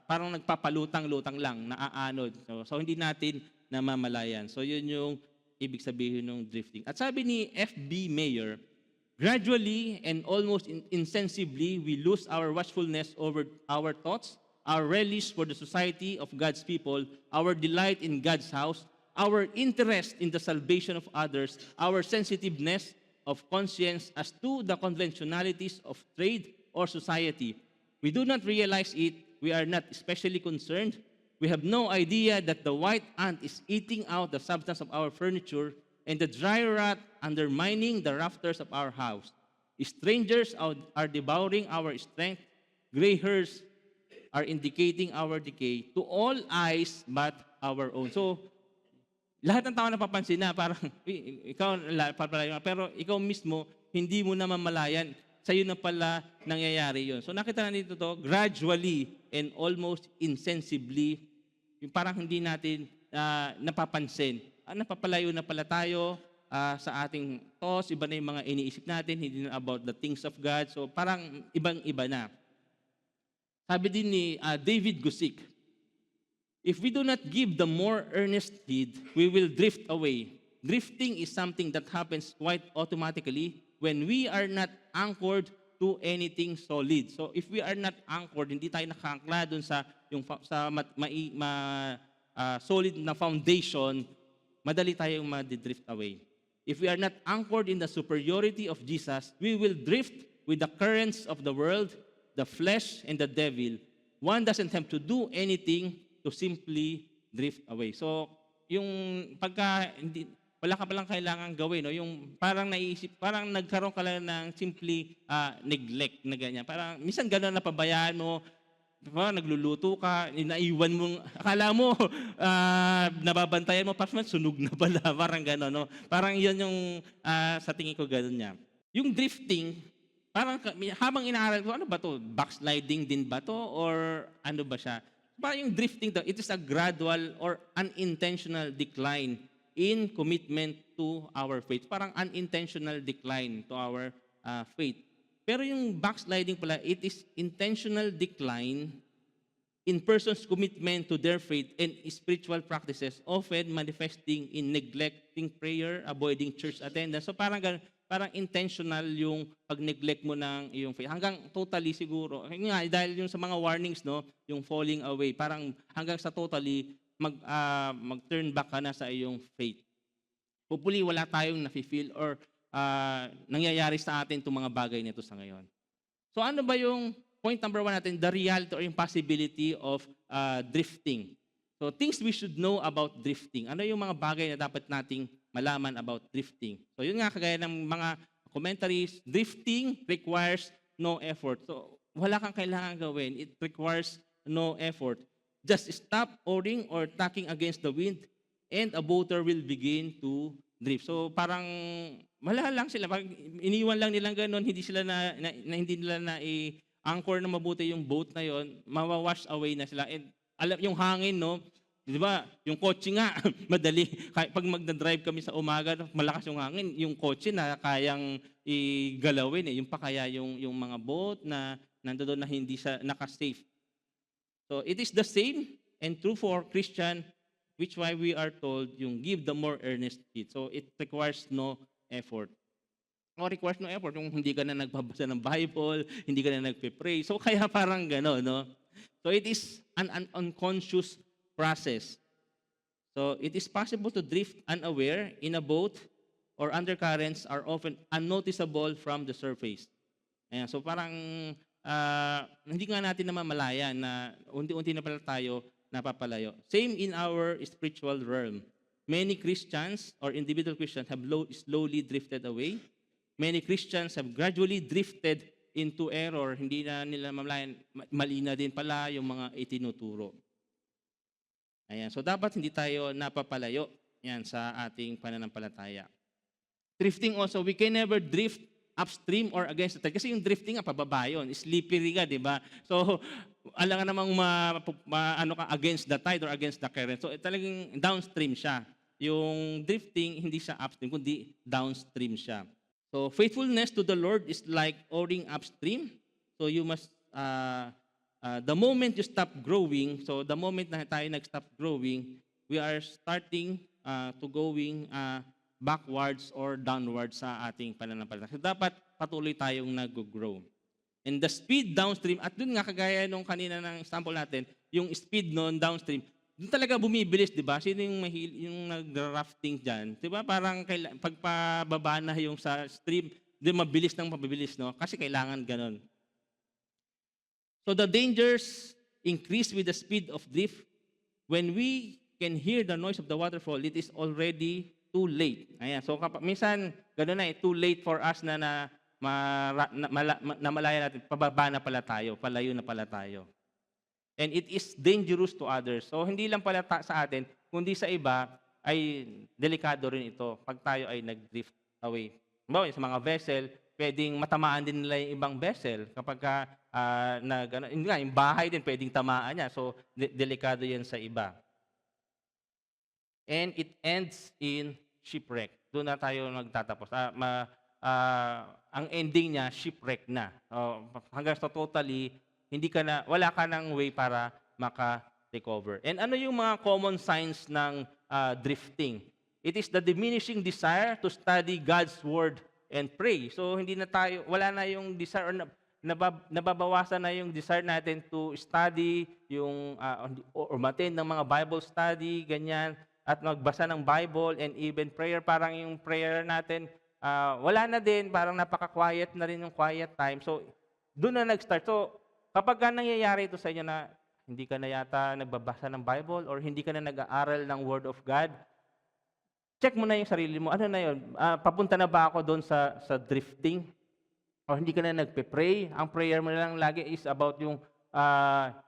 parang nagpapalutang-lutang lang, naaanod. So hindi natin namamalayan. So yun yung ibig sabihin ng drifting. At sabi ni F.B. Mayer, gradually and almost insensibly, we lose our watchfulness over our thoughts, our relish for the society of God's people, our delight in God's house, our interest in the salvation of others, our sensitiveness of conscience as to the conventionalities of trade or society. We do not realize it. We are not especially concerned. We have no idea that the white ant is eating out the substance of our furniture and the dry rat undermining the rafters of our house. Strangers are devouring our strength. Gray hairs are indicating our decay to all eyes but our own. So, lahat ng tao napapansin na parang, ikaw, pero ikaw mismo, hindi mo na mamalayan. Sa'yo na pala nangyayari yun. So, nakita na dito to, gradually and almost insensibly, yung parang hindi natin napapansin. Napapalayo na pala tayo sa ating thoughts, iba na yung mga iniisip natin, hindi na about the things of God. So parang ibang-iba na. Sabi din ni David Gusick, if we do not give the more earnest heed, we will drift away. Drifting is something that happens quite automatically when we are not anchored to anything solid. So if we are not anchored, hindi tayo nakaangkla dun sa solid na foundation, madali tayong ma-drift away. If we are not anchored in the superiority of Jesus, we will drift with the currents of the world, the flesh, and the devil. One doesn't have to do anything to simply drift away. So, yung pagka hindi, wala ka palang kailangan gawin, no? Yung parang naiisip, parang nagkaroon ka lang ng simply neglect na ganyan. Parang minsan gano'n napabayaan mo, parang nagluluto ka, naiwan mong, akala mo, nababantayan mo, parang sunog na pala, parang gano'n, no? Parang yun yung, sa tingin ko gano'n niya. Yung drifting, parang habang inaaral ko, ano ba to? Backsliding din ba to? Or ano ba siya? Parang yung drifting to, it is a gradual or unintentional decline in commitment to our faith. Parang unintentional decline to our faith. Pero yung backsliding pala, it is intentional decline in persons' commitment to their faith and spiritual practices, often manifesting in neglecting prayer, avoiding church attendance. So parang intentional yung pag-neglect mo ng iyong faith. Hanggang totally siguro. Nga, dahil yung sa mga warnings, no, yung falling away, parang hanggang sa totally mag-turn back ka na sa iyong faith. Hopefully, wala tayong nafe-feel or nangyayari sa atin itong mga bagay nito sa ngayon. So ano ba yung point number 1 natin? The reality or impossibility of drifting. So things we should know about drifting. Ano yung mga bagay na dapat nating malaman about drifting? So yun nga, kagaya ng mga commentaries, drifting requires no effort. So wala kang kailangan gawin. It requires no effort. Just stop oaring or tacking against the wind and a boater will begin to drift. So parang wala lang sila. Pag iniwan lang nilang gano'n, hindi nila na i-anchor na mabuti yung boat na yon, mawawash away na sila. And alam yung hangin, no? Di ba? Yung kotse nga, madali. Pag magdadrive kami sa umaga, malakas yung hangin, yung kotse na kayang igalawin eh. Yung pa kaya yung mga boat na nandoon na hindi siya naka-safe. So it is the same and true for Christian, which why we are told yung give the more earnest heed. So it requires no effort. O requires no effort, yung hindi ka na nagbabasa ng Bible, hindi ka na nagpe-pray. So kaya parang gano'n, no? So it is an unconscious process. So it is possible to drift unaware in a boat or undercurrents are often unnoticeable from the surface. Ayan, so parang hindi nga natin namamalayan na unti-unti na pala tayo napapalayo. Same in our spiritual realm. Many Christians or individual Christians have slowly drifted away. Many Christians have gradually drifted into error. Hindi na nila mamalayan, mali na din pala yung mga itinuturo. Ayan, so dapat hindi tayo napapalayo yan sa ating pananampalataya. Drifting also, we can never drift upstream or against the tide. Kasi yung drifting nga, pababa yun. Slippery ka, di ba? So, alam ka namang against the tide or against the current. So, talagang downstream siya. Yung drifting, hindi siya upstream, kundi downstream siya. So, faithfulness to the Lord is like oaring upstream. So, you must, the moment you stop growing, so the moment na tayo nag-stop growing, we are starting to going backwards or downwards sa ating pananampalataya. So dapat patuloy tayong nag-grow. And the speed downstream, at dun nga kagaya nung kanina ng sample natin, yung speed noon downstream, dun talaga bumibilis, di ba? Sino yung nag-rafting dyan? Di ba? Parang pagpababa na yung sa stream, di mabilis ng mabilis, no? Kasi kailangan ganun. So the dangers increase with the speed of drift. When we can hear the noise of the waterfall, it is already too late. Ayan. So minsan, gano'n na too late for us na malaya natin, pababa na pala tayo, palayo na pala tayo. And it is dangerous to others. So hindi lang pala sa atin, kundi sa iba, ay delikado rin ito pag tayo ay nag-drift away. Sa mga vessel, pwedeng matamaan din nila yung ibang vessel kapag yung bahay din pwedeng tamaan niya. So delikado yan sa iba. And it ends in shipwreck. Doon na tayo magtatapos. Ang ending niya, shipwreck na. Hanggang sa totally, wala ka ng way para maka-recover. And ano yung mga common signs ng drifting? It is the diminishing desire to study God's Word and pray. So wala na yung desire or nababawasan na yung desire natin to study or attend ng mga Bible study, ganyan, at magbasa ng Bible and even prayer. Parang yung prayer natin, wala na din, parang napaka-quiet na rin yung quiet time. So, doon na nag-start. So, kapag nangyayari ito sa inyo na hindi ka na yata nagbabasa ng Bible or hindi ka na nag-aaral ng Word of God, check mo na yung sarili mo. Ano na yun? Papunta na ba ako doon sa drifting? O hindi ka na nagpe-pray? Ang prayer mo na lang lagi is about yung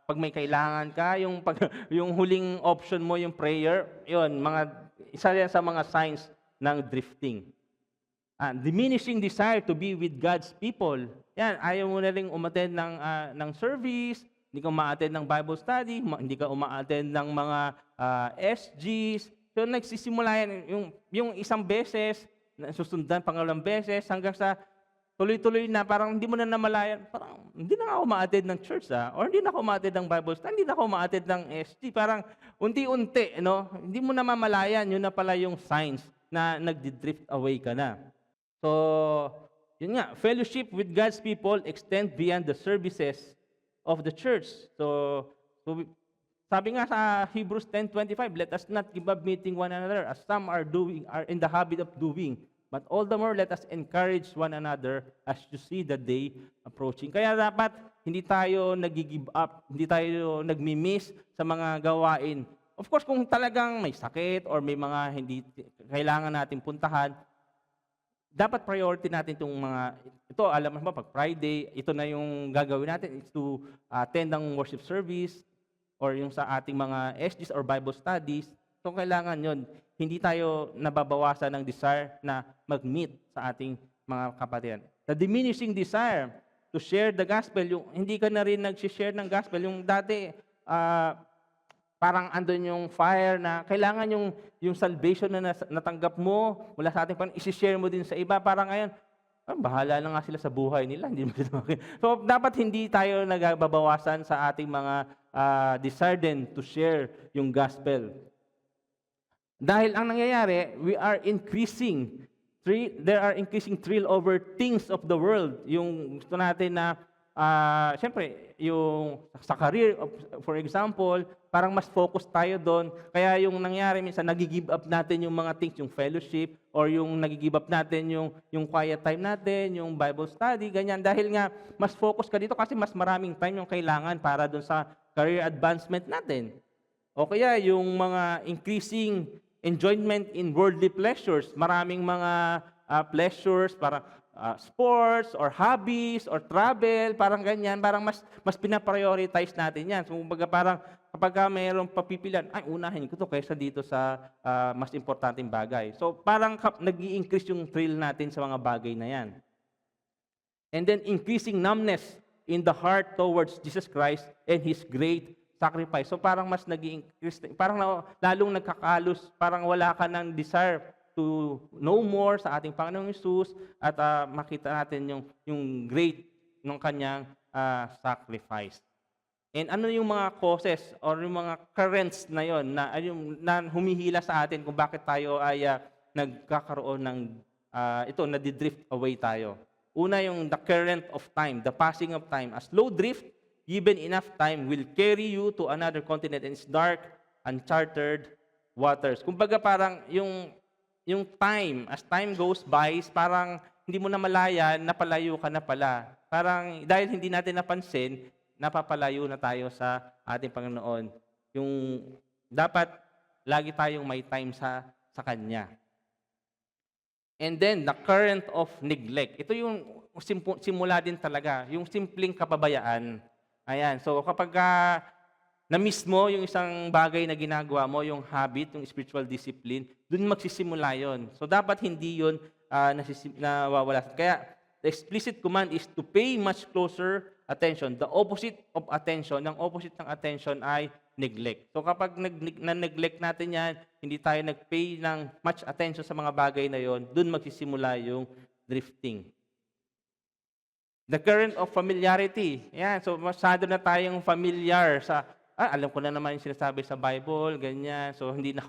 pag may kailangan ka, yung huling option mo, yung prayer, yun, isa yan sa mga signs ng drifting. Diminishing desire to be with God's people. Yan, ayaw mo na rin umattend ng service, hindi ka uma-attend ng Bible study, hindi ka uma-attend ng mga SGs. So nagsisimula yan, yung isang beses, susundan pangalawang beses, hanggang sa tuloy-tuloy na, parang hindi mo na namalayan, parang hindi na ako ma-attend ng church, or hindi na ako ma-attend ng Bible study, hindi na ako ma-attend ng SG. Parang unti-unti, hindi mo na mamalayan, yun na pala yung signs na nagdi-drift away ka na. So, yun nga, fellowship with God's people extend beyond the services of the church. So sabi nga sa Hebrews 10:25, let us not give up meeting one another as some are in the habit of doing, but all the more let us encourage one another as you see the day approaching. Kaya dapat hindi tayo nag-give up, hindi tayo nagmi-miss sa mga gawain. Of course, kung talagang may sakit or may mga hindi kailangan nating puntahan, dapat priority natin itong ito, alam mo ba, pag Friday, ito na yung gagawin natin, is to attend ang worship service, or yung sa ating mga SGs or Bible studies. So kailangan yun, hindi tayo nababawasan ng desire na mag-meet sa ating mga kapatiran. The diminishing desire to share the gospel, yung hindi ka na rin nag-share ng gospel, yung dati, parang andun yung fire na kailangan yung salvation na natanggap mo mula sa ating Panginoon, isi-share mo din sa iba. Parang ngayon, bahala na nga sila sa buhay nila. Hindi mo so, dapat hindi tayo nagbabawasan sa ating mga desire din to share yung gospel. Dahil ang nangyayari, there are increasing thrill over things of the world. Yung gusto natin na, siyempre, yung sa career, for example, parang mas focus tayo doon. Kaya yung nangyari, minsan nag-give up natin yung mga things, yung fellowship, or yung nag-give up natin yung quiet time natin, yung Bible study, ganyan. Dahil nga, mas focus ka dito kasi mas maraming time yung kailangan para doon sa career advancement natin. O kaya yung mga increasing enjoyment in worldly pleasures, maraming mga pleasures, para sports or hobbies or travel, parang ganyan, parang mas pinaprioritize natin yan. So, parang kapag mayroong papipilian, unahin ko to kaysa dito sa mas importanteng bagay. So, parang nag-i-increase yung thrill natin sa mga bagay na yan. And then, increasing numbness in the heart towards Jesus Christ and His great sacrifice. So, parang mas nag-i-increase, parang lalong nagkakalos, parang wala ka ng desire to know more sa ating Panginoong Hesus at makita natin yung great ng kanyang sacrifice. And ano yung mga causes or yung mga currents na yon na humihila sa atin kung bakit tayo ay nagkakaroon ng nadidrift away tayo. Una yung the current of time, the passing of time. A slow drift, given enough time, will carry you to another continent in its dark, uncharted waters. Kumbaga parang yung time, as time goes by, parang hindi mo na malayan, napalayo ka na pala. Parang dahil hindi natin napansin, napapalayo na tayo sa ating Panginoon. Yung dapat lagi tayong may time sa Kanya. And then, the current of neglect. Ito yung simula din talaga, yung simpleng kapabayaan. Ayan, so kapag na-miss mo yung isang bagay na ginagawa mo, yung habit, yung spiritual discipline, dun magsisimula yon. So dapat hindi yun nawawala. Kaya the explicit command is to pay much closer attention. The opposite of attention, ang opposite ng attention ay neglect. So kapag na-neglect natin yan, hindi tayo nag-pay ng much attention sa mga bagay na yon, dun magsisimula yung drifting. The current of familiarity. Yan, so masyado na tayong familiar sa alam ko na naman yung sinasabi sa Bible, ganyan. So, hindi na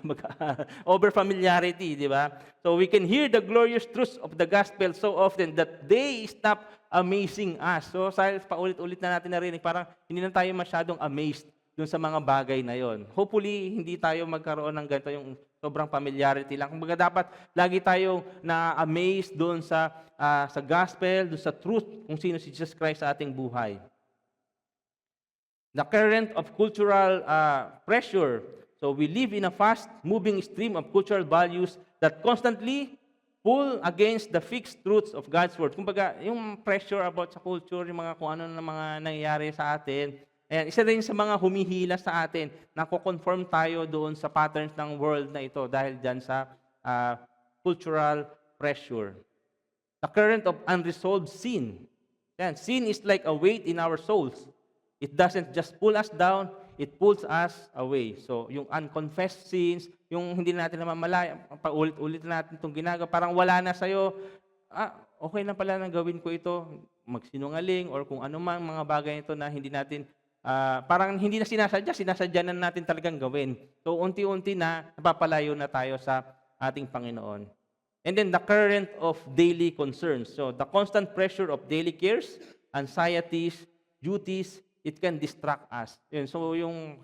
over-familiarity, di ba? So, we can hear the glorious truths of the gospel so often that they stop amazing us. So, paulit-ulit na natin narinig, parang hindi na tayo masyadong amazed dun sa mga bagay na yon. Hopefully, hindi tayo magkaroon ng ganito, yung sobrang familiarity lang. Kumbaga, dapat lagi tayong na-amazed dun sa gospel, dun sa truth, kung sino si Jesus Christ sa ating buhay. The current of cultural pressure. So we live in a fast-moving stream of cultural values that constantly pull against the fixed truths of God's Word. Kumbaga, yung pressure about sa culture, yung mga kung ano na mga nangyayari sa atin, ayan, isa rin sa mga humihila sa atin, nako-conform tayo doon sa patterns ng world na ito dahil dyan sa cultural pressure. The current of unresolved sin. Ayan, sin is like a weight in our souls. It doesn't just pull us down, it pulls us away. So, yung unconfessed sins, yung hindi natin namamalaya, paulit-ulit natin itong ginagawa, parang wala na sa'yo, okay na pala nang gawin ko ito, magsinungaling, or kung ano man mga bagay ito na hindi natin, parang hindi na sinasadya na natin talagang gawin. So, unti-unti na, napapalayo na tayo sa ating Panginoon. And then, the current of daily concerns. So, the constant pressure of daily cares, anxieties, duties, it can distract us. Yun. So,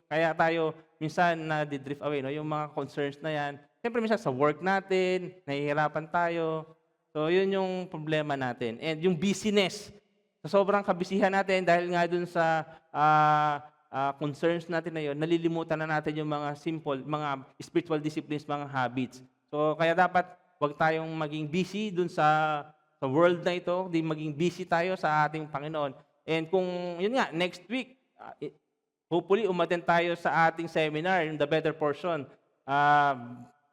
kaya tayo minsan na-drift away, no? Yung mga concerns na yan. Siyempre, minsan sa work natin, nahihirapan tayo. So, yun yung problema natin. And yung busyness. Sa sobrang kabisihan natin, dahil nga dun sa concerns natin na yun, nalilimutan na natin yung mga simple, mga spiritual disciplines, mga habits. So, kaya dapat wag tayong maging busy dun sa world na ito, di maging busy tayo sa ating Panginoon. And kung, yun nga, next week, hopefully, umattend tayo sa ating seminar, in the better portion,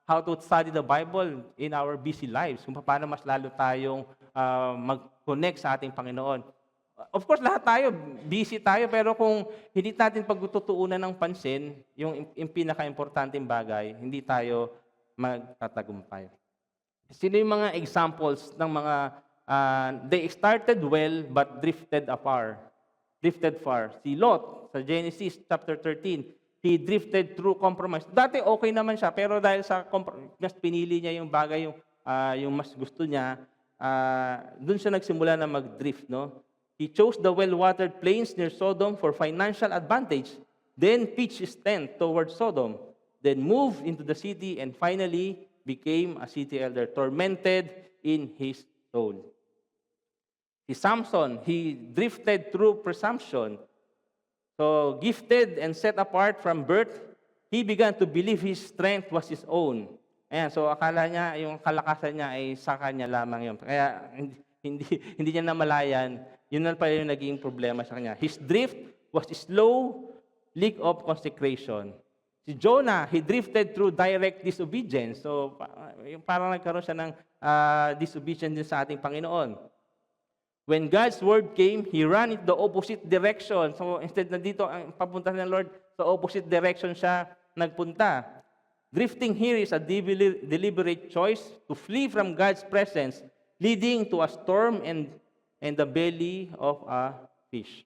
how to study the Bible in our busy lives, kung paano mas lalo tayong mag-connect sa ating Panginoon. Of course, lahat tayo, busy tayo, pero kung hindi natin pagtutuunan ng pansin, yung pinaka-importanting bagay, hindi tayo magtatagumpay. Sino yung mga examples ng mga they started well but drifted far. Si Lot sa Genesis chapter 13, he drifted through compromise. Dati okay naman siya, pero dahil sa mas pinili niya yung bagay yung mas gusto niya, doon siya nagsimula na mag-drift, no? He chose the well-watered plains near Sodom for financial advantage, then pitched his tent towards Sodom, then moved into the city and finally became a city elder, tormented in his soul. Si Samson, he drifted through presumption. So, gifted and set apart from birth, he began to believe his strength was his own. Ayan, so akala niya, yung kalakasan niya ay sa kanya lamang yun. Kaya hindi niya namalayan, yun na pala yung naging problema sa kanya. His drift was a slow leak of consecration. Si Jonah, he drifted through direct disobedience. So, yung parang nagkaroon siya ng disobedience din sa ating Panginoon. When God's word came, he ran in the opposite direction. So, instead na dito, ang papunta ng Lord, sa opposite direction siya nagpunta. Drifting here is a deliberate choice to flee from God's presence, leading to a storm and the belly of a fish.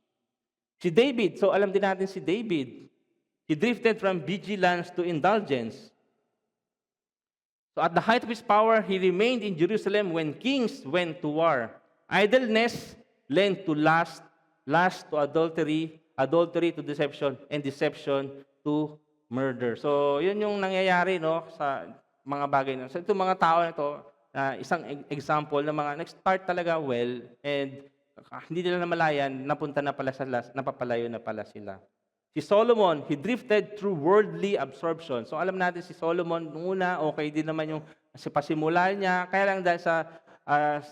Si David, so alam din natin si David, he drifted from vigilance to indulgence. So at the height of his power, he remained in Jerusalem when kings went to war. Idleness led to lust to adultery to deception, and deception to murder. So yun yung nangyayari, no, sa mga bagay na. So itong mga tao na ito, isang example na mga nag-start talaga well and hindi nila namalayan, napunta na pala napapalayo na pala sila. Si Solomon, he drifted through worldly absorption. So alam natin si Solomon, nung una, okay din naman yung pasimula niya. Kaya lang dahil sa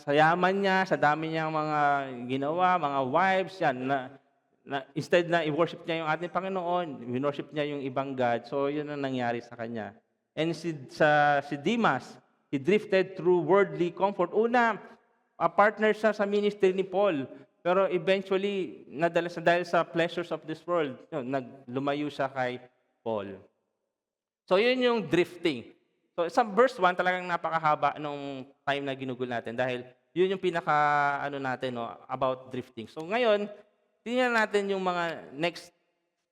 yaman niya, sa dami niyang mga ginawa, mga wives, yan, instead na i-worship niya yung ating Panginoon, i-worship niya yung ibang God. So yun ang nangyari sa kanya. And si Demas, he drifted through worldly comfort. Una, partner siya sa ministry ni Paul. Pero eventually, dahil sa pleasures of this world, lumayo siya kay Paul. So, yun yung drifting. So, sa verse 1, talagang napakahaba nung time na ginugol natin dahil yun yung natin, no, about drifting. So, ngayon, tingnan natin yung mga next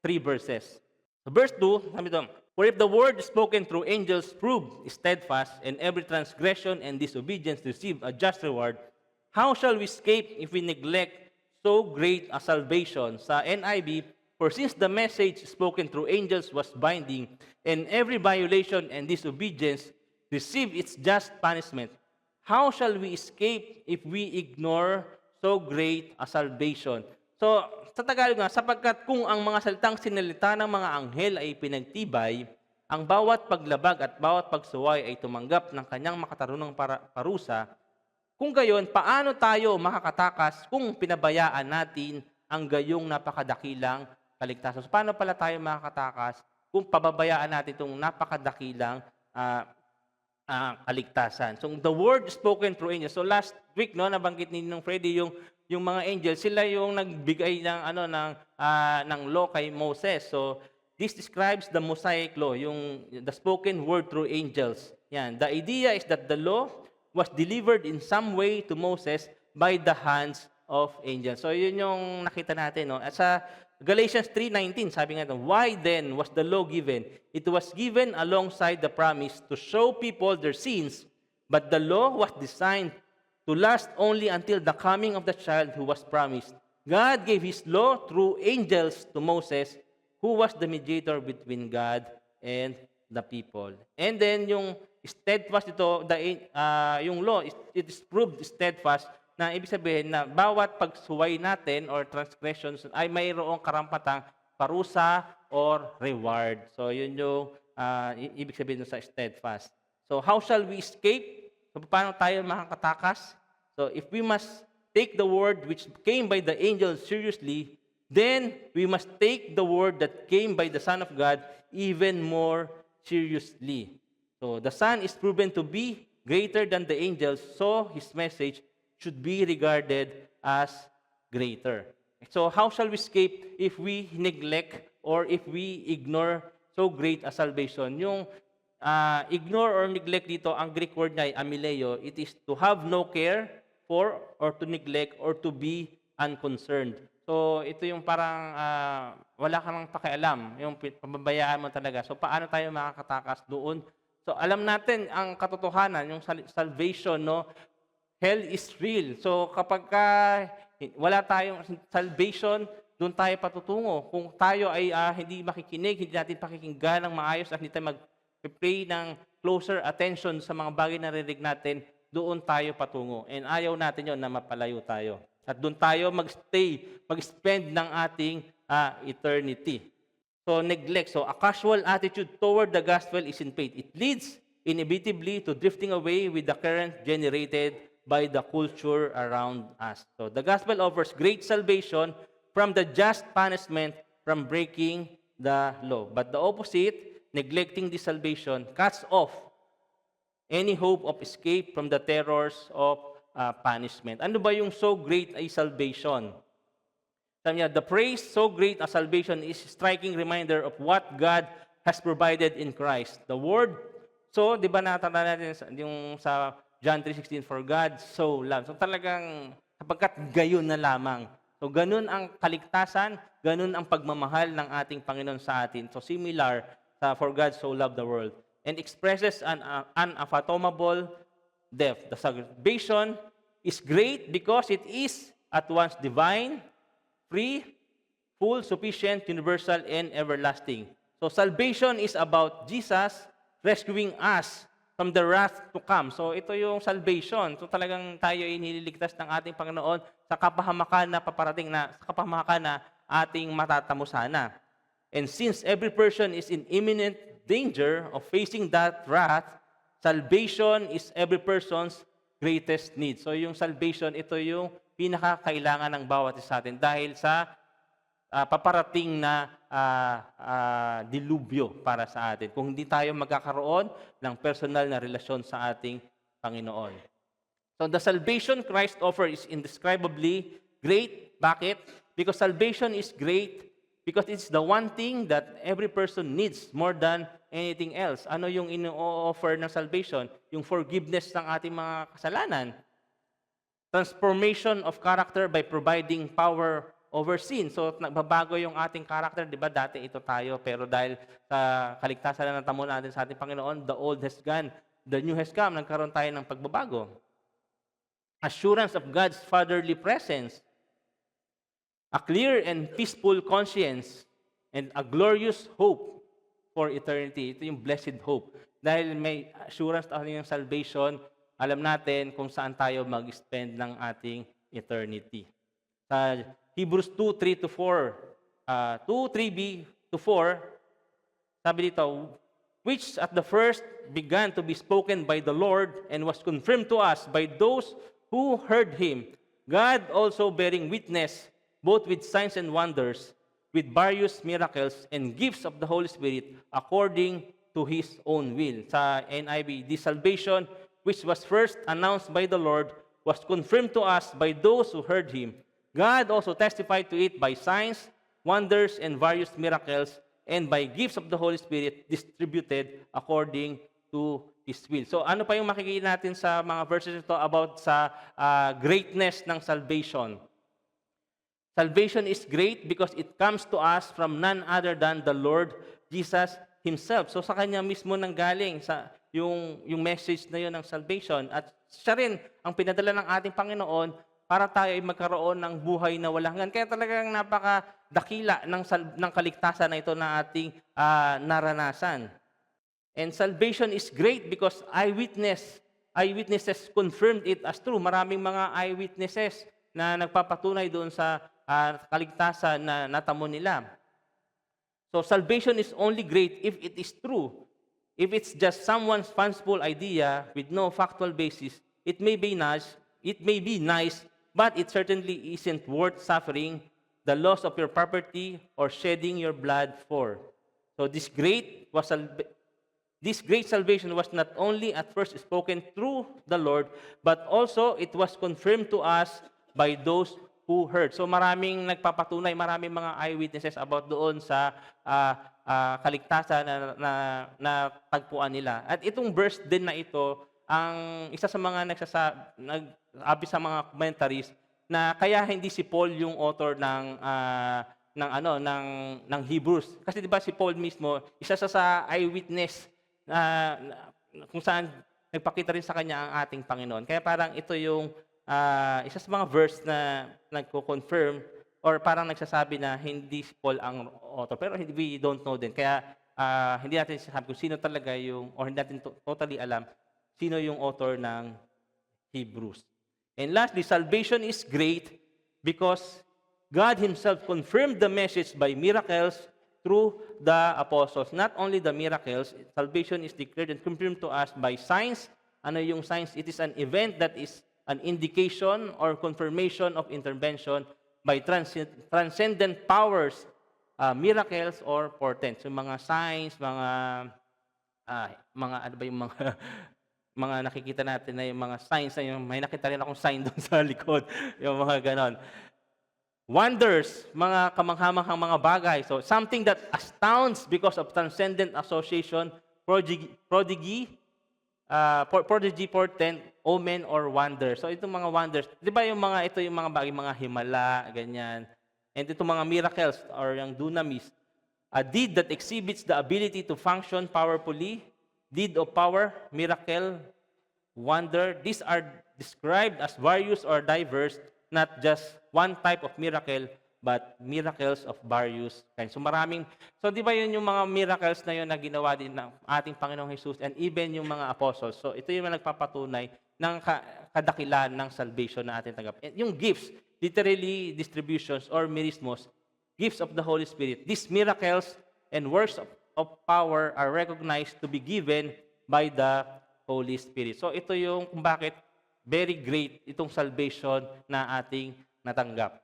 3 verses. So, verse 2, sabi doon, for if the word spoken through angels proved steadfast, and every transgression and disobedience received a just reward, how shall we escape if we neglect so great a salvation? Sa NIV, for since the message spoken through angels was binding, and every violation and disobedience received its just punishment, how shall we escape if we ignore so great a salvation? So, sa Tagalog nga, sapagkat kung ang mga salitang sinalita ng mga anghel ay pinagtibay, ang bawat paglabag at bawat pagsuway ay tumanggap ng kanyang makatarunang parusa, kung gayon, paano tayo makakatakas kung pinabayaan natin ang gayong napakadakilang kaligtasan? So, paano pala tayo makakatakas kung pababayaan natin itong napakadakilang kaligtasan? So, the word spoken through angels. So, last week, no, nabanggit ni Nong Freddy yung mga angels, sila yung nagbigay ng law kay Moses. So, this describes the Mosaic law, the spoken word through angels. Yan. The idea is that the law was delivered in some way to Moses by the hands of angels. So, yun yung nakita natin. No? At sa Galatians 3:19, sabi nga ito, why then was the law given? It was given alongside the promise to show people their sins, but the law was designed to last only until the coming of the child who was promised. God gave His law through angels to Moses, who was the mediator between God and the people. And then yung steadfast ito, yung law, it is proved steadfast, na ibig sabihin na bawat pagsuway natin or transgressions ay mayroong karampatang parusa or reward. So yun yung ibig sabihin sa steadfast. So how shall we escape? So paano tayo makakatakas? So if we must take the word which came by the angel seriously, then we must take the word that came by the Son of God even more seriously. So the Son is proven to be greater than the angels, so His message should be regarded as greater. So how shall we escape if we neglect or if we ignore so great a salvation? Yung ignore or neglect dito, ang Greek word niya ay amileo. It is to have no care for or to neglect or to be unconcerned. So ito yung parang wala ka nang pakialam, yung pababayaan mo talaga. So paano tayo makakatakas doon? So alam natin ang katotohanan, yung salvation, no? Hell is real. So kapag wala tayong salvation, doon tayo patutungo. Kung tayo ay hindi makikinig, hindi natin pakikinggan ng maayos at hindi tayo mag-pay ng closer attention sa mga bagay na narinig natin, doon tayo patungo. And ayaw natin yon na mapalayo tayo. At doon tayo mag-spend ng ating eternity. So neglect. So a casual attitude toward the gospel is in faith. It leads inevitably to drifting away with the current generated by the culture around us. So the gospel offers great salvation from the just punishment from breaking the law. But the opposite, neglecting the salvation, cuts off any hope of escape from the terrors of punishment. Ano ba yung so great ay salvation? Sabi niya, the praise so great a salvation is a striking reminder of what God has provided in Christ. The word, so di ba natanda natin yung sa John 3:16, for God so loved. So talagang sapagkat gayon na lamang. So ganun ang kaligtasan, ganun ang pagmamahal ng ating Panginoon sa atin. So similar sa for God so loved the world. And expresses an unfathomable depth. The salvation is great because it is at once divine, free, full, sufficient, universal, and everlasting. So salvation is about Jesus rescuing us from the wrath to come. So ito yung salvation. So talagang tayo ay nililigtas ng ating Panginoon sa kapahamakan na paparating na, sa kapahamakan na ating matatamo sana. And since every person is in imminent danger of facing that wrath, salvation is every person's greatest need. So yung salvation, ito yung pinakakailangan ng bawat isa atin dahil sa paparating na dilubyo para sa atin. Kung hindi tayo magkakaroon ng personal na relasyon sa ating Panginoon. So the salvation Christ offers is indescribably great. Bakit? Because salvation is great because it's the one thing that every person needs more than anything else. Ano yung ino-offer ng salvation? Yung forgiveness ng ating mga kasalanan. Transformation of character by providing power over sin. So, nagbabago yung ating character. Di ba, dati ito tayo, pero dahil sa kaligtasan na natamo natin sa ating Panginoon, the old has gone, the new has come. Nagkaroon tayo ng pagbabago. Assurance of God's fatherly presence. A clear and peaceful conscience. And a glorious hope for eternity. Ito yung blessed hope. Dahil may assurance tayo ng salvation, alam natin kung saan tayo mag-spend ng ating eternity. Sa Hebrews 2:3 to 4, 2:3b to 4, sabi dito, which at the first began to be spoken by the Lord and was confirmed to us by those who heard him, God also bearing witness, both with signs and wonders, with various miracles and gifts of the Holy Spirit according to His own will. Sa NIV, the salvation which was first announced by the Lord was confirmed to us by those who heard him. God also testified to it by signs, wonders, and various miracles, and by gifts of the Holy Spirit distributed according to His will. So ano pa yung makikita natin sa mga verses ito about sa greatness ng salvation? Salvation is great because it comes to us from none other than the Lord Jesus Himself. So sa Kanya mismo nanggaling sa yung message na yun ng salvation. At siya rin ang pinadala ng ating Panginoon para tayo ay magkaroon ng buhay na walang hanggan. Kaya talagang napakadakila ng kaligtasan na ito na ating naranasan. And salvation is great because eyewitnesses confirmed it as true. Maraming mga eyewitnesses na nagpapatunay doon sa kaligtasan na natamo nila. So salvation is only great if it is true. If it's just someone's fanciful idea with no factual basis, it may be nice, but it certainly isn't worth suffering the loss of your property or shedding your blood for. So this great salvation was not only at first spoken through the Lord, but also it was confirmed to us by those who heard. So maraming nagpapatunay, maraming mga eyewitnesses about doon sa kaligtasan na tagpuan nila. At itong verse din na ito, ang isa sa mga nagsabi sa mga commentaries na kaya hindi si Paul yung author ng Hebrews. Kasi 'di ba si Paul mismo, isa sa eyewitness kung saan nagpakita rin sa kanya ang ating Panginoon. Kaya parang ito yung isa sa mga verse na nagko-confirm or parang nagsasabi na hindi si Paul ang author. Pero we don't know din. Kaya hindi natin sasabi kung sino talaga yung, or hindi natin totally alam sino yung author ng Hebrews. And lastly, salvation is great because God Himself confirmed the message by miracles through the apostles. Not only the miracles, salvation is declared and confirmed to us by signs. Ano yung signs? It is an event that is an indication or confirmation of intervention by transcendent powers, miracles or portents. So mga signs, mga ano ba yung mga mga nakikita natin na yung mga signs na yung may nakita rin akong sign doon sa likod, yung mga ganon. Wonders, mga kamanghamanghang mga bagay. So something that astounds because of transcendent association, prodigy, portent, omen, or wonder. So itong mga wonders, di ba yung mga ito yung mga bagay, mga himala, ganyan. And itong mga miracles or yung dunamis, a deed that exhibits the ability to function powerfully, deed of power, miracle, wonder. These are described as various or diverse, not just one type of miracle, but miracles of various kinds. So maraming, so di ba yun yung mga miracles na yun na ginawa din ng ating Panginoong Jesus and even yung mga apostles. So ito yung nagpapatunay ng kadakilan ng salvation na ating tanggap. And yung gifts, literally distributions or merismos, gifts of the Holy Spirit. These miracles and works of power are recognized to be given by the Holy Spirit. So ito yung kung bakit very great itong salvation na ating natanggap.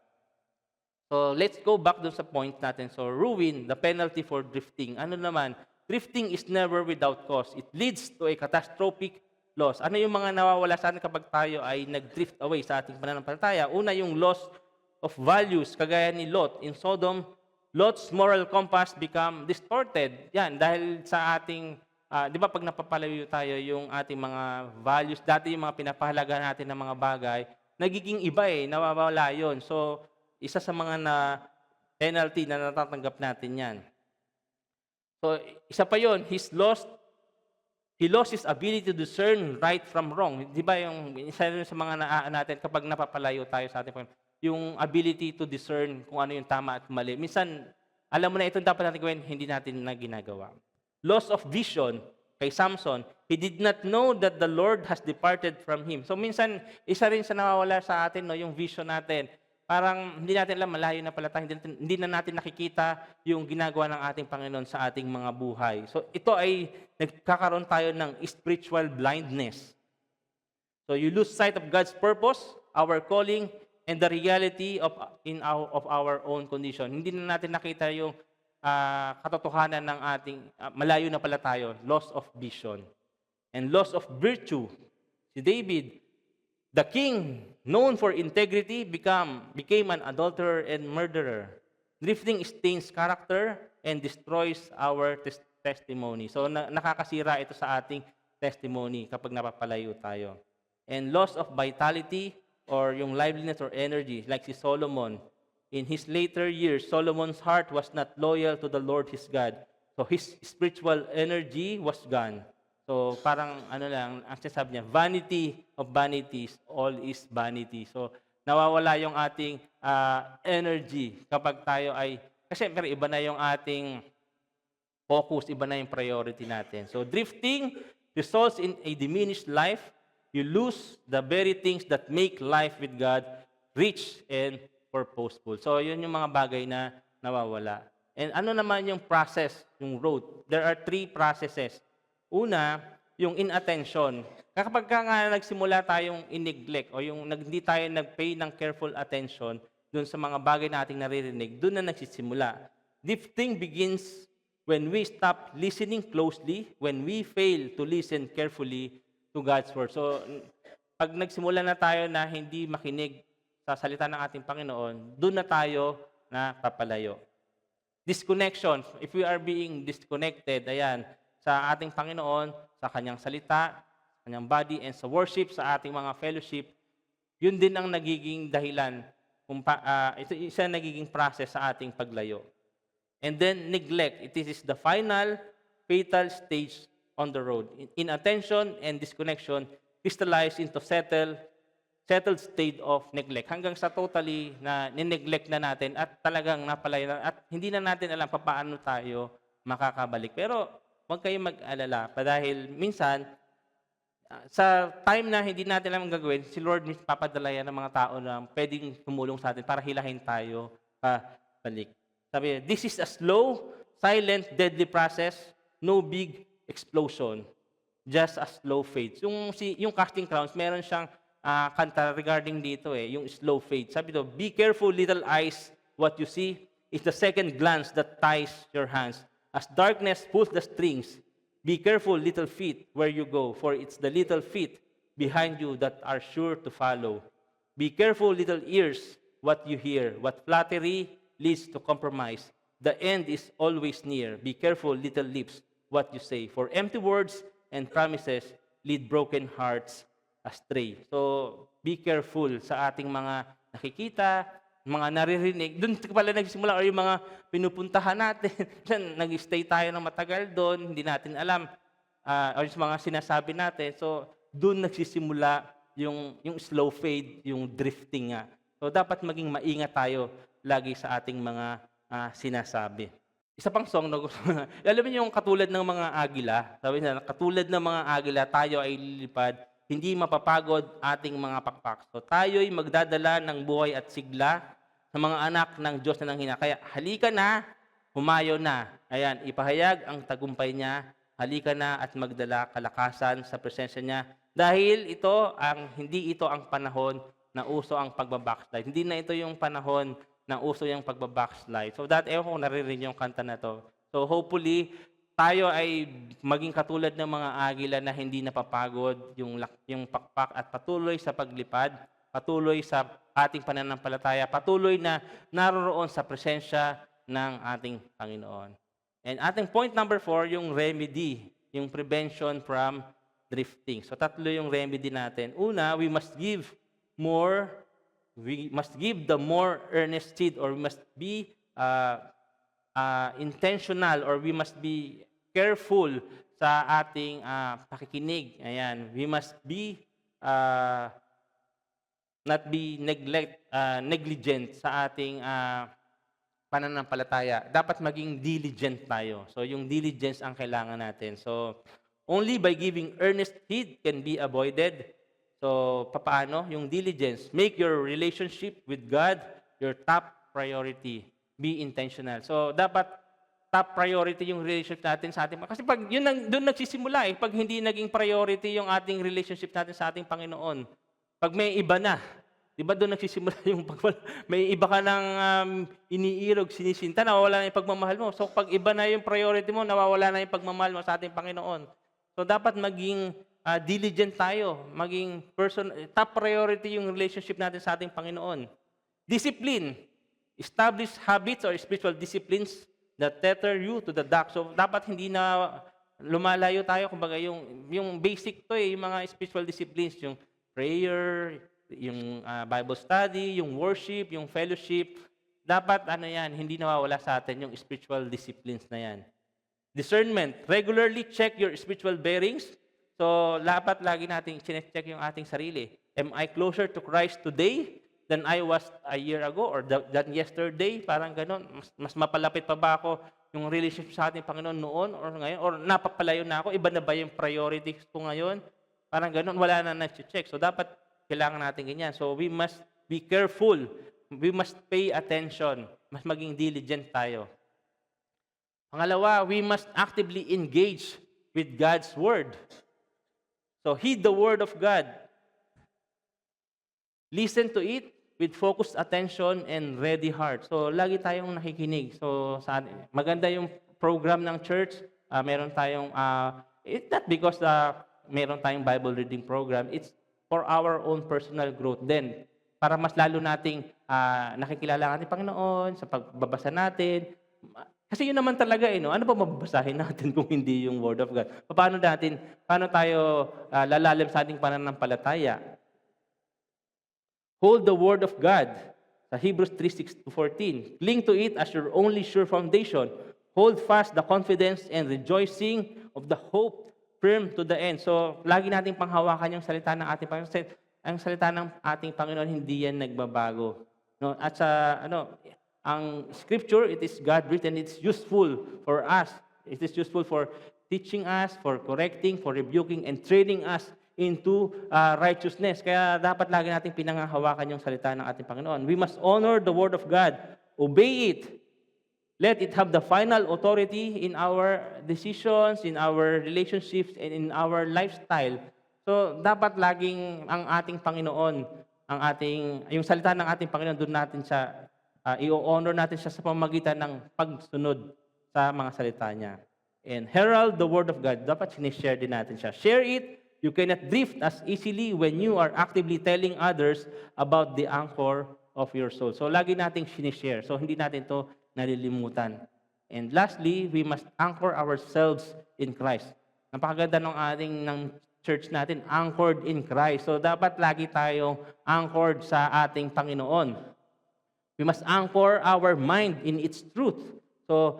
So let's go back dun sa point natin. So ruin, the penalty for drifting. Ano naman? Drifting is never without cause. It leads to a catastrophic loss. Ano yung mga nawawala sa atin kapag tayo ay nag-drift away sa ating pananampalataya? Una, yung loss of values, kagaya ni Lot. In Sodom, Lot's moral compass become distorted. Yan, dahil sa ating, di ba pag napapalayo tayo yung ating mga values, dati yung mga pinapahalaga natin ng mga bagay, nagiging iba nawawala yun. So, isa sa mga penalty na natatanggap natin yan. So, isa pa yun, he lost his ability to discern right from wrong. Di ba yung isa rin sa mga natin kapag napapalayo tayo sa ating yung ability to discern kung ano yung tama at mali. Minsan, alam mo na ito dapat natin gawin, hindi natin na ginagawa. Loss of vision kay Samson, he did not know that the Lord has departed from him. So minsan, isa rin sa nawawala sa atin, no, yung vision natin. parang hindi natin alam, malayo na pala tayo, hindi na natin nakikita yung ginagawa ng ating Panginoon sa ating mga buhay. So ito ay nagkakaroon tayo ng spiritual blindness. So you lose sight of God's purpose, our calling, and the reality of our own condition. Hindi na natin nakita yung katotohanan ng ating malayo na pala tayo, loss of vision and loss of virtue. Si David, the king known for integrity, became an adulterer and murderer. Drifting stains character and destroys our testimony. So nakakasira ito sa ating testimony kapag napapalayo tayo. And loss of vitality or yung liveliness or energy, like si Solomon. In his later years, Solomon's heart was not loyal to the Lord his God. So his spiritual energy was gone. So parang ang sinasabi niya, vanity of vanities, all is vanity. So nawawala yung ating energy kapag tayo ay, kasi pero iba na yung ating focus, iba na yung priority natin. So drifting results in a diminished life. You lose the very things that make life with God rich and purposeful. So yun yung mga bagay na nawawala. And ano naman yung process, yung road? There are 3 processes. Una, yung inattention. Kapag nga nagsimula tayong in-neglect o yung hindi tayo nag-pay ng careful attention dun sa mga bagay na ating naririnig, dun na nagsisimula. Drifting begins when we stop listening closely, when we fail to listen carefully to God's word. So, pag nagsimula na tayo na hindi makinig sa salita ng ating Panginoon, dun na tayo na papalayo. Disconnection. If we are being disconnected, ayan, sa ating Panginoon, sa kanyang salita, kanyang body, and sa worship, sa ating mga fellowship, yun din ang nagiging dahilan, ito isa nagiging process sa ating paglayo. And then, neglect. It is the final, fatal stage on the road. Inattention and disconnection crystallize into settled state of neglect. Hanggang sa totally na nineglect na natin at talagang napalay na, at hindi na natin alam paano tayo makakabalik. Pero huwag kayong mag-alala dahil minsan sa time na hindi natin alam ang gagawin, si Lord papadala yan ng mga tao na pwedeng tumulong sa atin para hilahin tayo balik. Sabi, this is a slow, silent, deadly process, no big explosion, just a slow fade. Yung Casting Crowns, meron siyang kanta regarding dito yung slow fade. Sabi to, be careful little eyes, what you see is the second glance that ties your hands. As darkness pulls the strings, be careful little feet where you go, for it's the little feet behind you that are sure to follow. Be careful little ears, what you hear, what flattery leads to compromise. The end is always near. Be careful little lips, what you say. For empty words and promises lead broken hearts astray. So, be careful sa ating mga nakikita, mga naririnig. Doon pala nagsimula or yung mga pinupuntahan natin. Nag-stay tayo ng matagal doon, hindi natin alam. Or yung mga sinasabi natin. So, doon nagsisimula yung slow fade, yung drifting nga. So, dapat maging maingat tayo lagi sa ating mga sinasabi. Isa pang song na gusto na. Alam niyo yung katulad ng mga agila. Sabi na, katulad ng mga agila, tayo ay lilipad, hindi mapapagod ating mga pakpak. So tayo'y magdadala ng buhay at sigla sa mga anak ng Diyos na nanghina. Kaya halika na, humayo na. Ayan, ipahayag ang tagumpay niya. Halika na at magdala kalakasan sa presensya niya. Dahil hindi ito ang panahon na uso ang pagbabackslide. Hindi na ito yung panahon na uso yung pagbabackslide. So ewan ko kung naririnig yung kanta na to. So hopefully, tayo ay maging katulad ng mga agila na hindi napapagod yung pakpak at patuloy sa paglipad, patuloy sa ating pananampalataya, patuloy na naroroon sa presensya ng ating Panginoon. And ating point number 4, yung remedy, yung prevention from drifting. So 3 yung remedy natin. Una, we must give the more earnest seed, or we must be intentional, or we must be careful sa ating pakikinig. Ayan, we must be not be negligent sa ating pananampalataya. Dapat maging diligent tayo. So yung diligence ang kailangan natin. So only by giving earnest heed can be avoided So, papaano? Yung diligence. Make your relationship with God your top priority. Be intentional. So, dapat top priority yung relationship natin sa ating... Kasi pag yun doon nagsisimula pag hindi naging priority yung ating relationship natin sa ating Panginoon, pag may iba na, di ba doon nagsisimula yung may iba ka ng iniirog, sinisinta, nawawala na yung pagmamahal mo. So, pag iba na yung priority mo, nawawala na yung pagmamahal mo sa ating Panginoon. So, dapat maging diligent tayo, maging top priority yung relationship natin sa ating Panginoon. Discipline. Establish habits or spiritual disciplines that tether you to the dock. So, dapat hindi na lumalayo tayo. Kumbaga, yung basic to yung mga spiritual disciplines, yung prayer, yung Bible study, yung worship, yung fellowship. Dapat, hindi nawawala sa atin yung spiritual disciplines na yan. Discernment. Regularly check your spiritual bearings. So, dapat lagi natin check yung ating sarili. Am I closer to Christ today than I was a year ago or than yesterday? Parang ganon. Mas mapalapit pa ba ako yung relationship sa ating Panginoon noon or ngayon? Or napapalayo na ako? Iba na ba yung priorities ko ngayon? Parang ganon. Wala na na-check. So, dapat kailangan natin ganyan. So, we must be careful. We must pay attention. Mas maging diligent tayo. Pangalawa, we must actively engage with God's Word. So, heed the Word of God. Listen to it with focused attention and ready heart. So, lagi tayong nakikinig. So, maganda yung program ng church. Meron tayong, it's not because meron tayong Bible reading program. It's for our own personal growth. Then, para mas lalo nating nakikilala ang ating Panginoon sa pagbabasa natin. Kasi yun naman talaga, no? Ano pa mababasahin natin kung hindi yung Word of God? Paano tayo lalalim sa ating pananampalataya? Hold the Word of God. Sa Hebrews 3:6-14. Cling to it as your only sure foundation. Hold fast the confidence and rejoicing of the hope firm to the end. So, lagi nating panghawakan yung salita ng ating Panginoon. Ang salita ng ating Panginoon, hindi yan nagbabago. No? At ang Scripture, it is God-written, it's useful for us. It is useful for teaching us, for correcting, for rebuking, and training us into righteousness. Kaya dapat lagi nating pinanghahawakan yung salita ng ating Panginoon. We must honor the Word of God. Obey it. Let it have the final authority in our decisions, in our relationships, and in our lifestyle. So, dapat laging ang ating Panginoon, yung salita ng ating Panginoon, doon natin siya i-honor natin siya sa pamamagitan ng pagsunod sa mga salita niya. And herald the Word of God. Dapat sinishare din natin siya. Share it. You cannot drift as easily when you are actively telling others about the anchor of your soul. So, lagi nating sinishare. So, hindi natin to nalilimutan. And lastly, we must anchor ourselves in Christ. Napakaganda ng church natin, anchored in Christ. So, dapat lagi tayong anchored sa ating Panginoon. We must anchor our mind in its truth. So,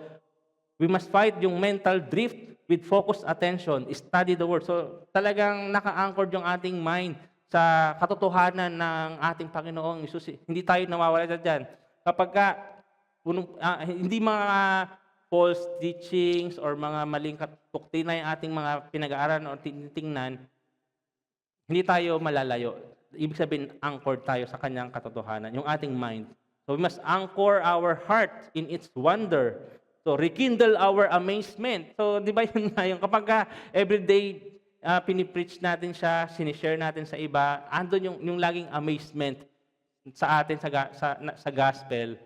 we must fight yung mental drift with focused attention. Study the Word. So, talagang naka-anchored yung ating mind sa katotohanan ng ating Panginoong Hesus. Hindi tayo nawawala dyan. Kapag hindi mga false teachings or mga maling doktrina yung ating mga pinag-aaral o tinitingnan, hindi tayo malalayo. Ibig sabihin, anchored tayo sa kanyang katotohanan, yung ating mind. So we must anchor our heart in its wonder. So rekindle our amazement. So di ba yun nga yung kapag everyday pinipreach natin siya, sinishare natin sa iba, andun yung laging amazement sa atin sa gospel.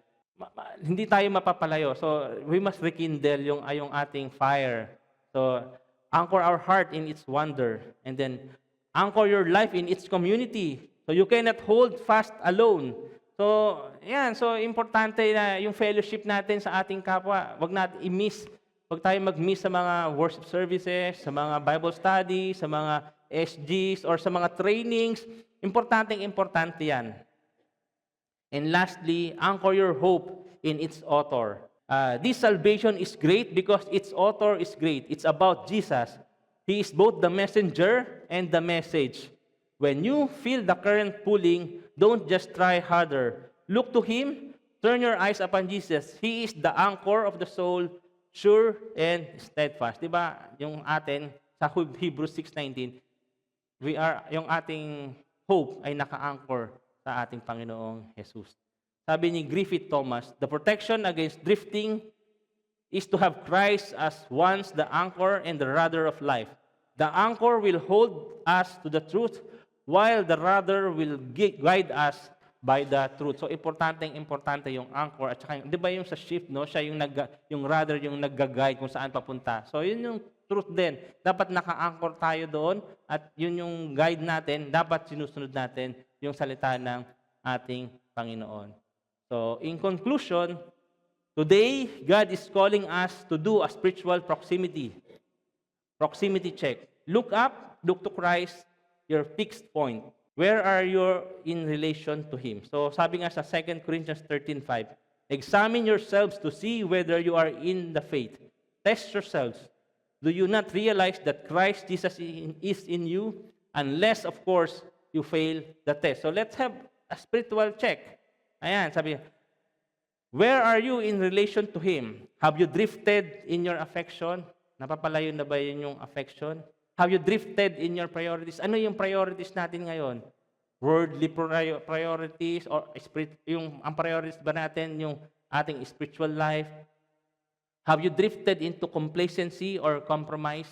Hindi tayo mapapalayo. So we must rekindle yung ating fire. So anchor our heart in its wonder. And then anchor your life in its community. So you cannot hold fast alone. So, yan. So, importante na yung fellowship natin sa ating kapwa. Huwag natin i-miss. Huwag tayo mag-miss sa mga worship services, sa mga Bible studies, sa mga SGs, or sa mga trainings. Importante yan. And lastly, anchor your hope in its author. This salvation is great because its author is great. It's about Jesus. He is both the messenger and the message. When you feel the current pulling, don't just try harder. Look to Him. Turn your eyes upon Jesus. He is the anchor of the soul, sure and steadfast. Diba? Yung atin, sa Hebrews 6:19, yung ating hope ay naka-anchor sa ating Panginoong Jesus. Sabi ni Griffith Thomas, the protection against drifting is to have Christ as once the anchor and the rudder of life. The anchor will hold us to the truth, while the rudder will guide us by the truth. So importante yung anchor at saka 'di ba yung sa ship, no? Siya yung rudder yung nagga-guide kung saan papunta. So yun yung truth din. Dapat naka-anchor tayo doon at yun yung guide natin, dapat sinusunod natin yung salita ng ating Panginoon. So in conclusion, today God is calling us to do a spiritual proximity check. Look up, look to Christ, your fixed point. Where are you in relation to Him? So sabi nga sa 2 Corinthians 13:5, examine yourselves to see whether you are in the faith. Test yourselves. Do you not realize that Christ Jesus is in you? Unless, of course, you fail the test. So let's have a spiritual check. Ayan, sabi, where are you in relation to Him? Have you drifted in your affection? Napapalayo na ba yun yung affection? Have you drifted in your priorities? Ano yung priorities natin ngayon? Worldly priorities or ang priorities ba natin yung ating spiritual life? Have you drifted into complacency or compromise?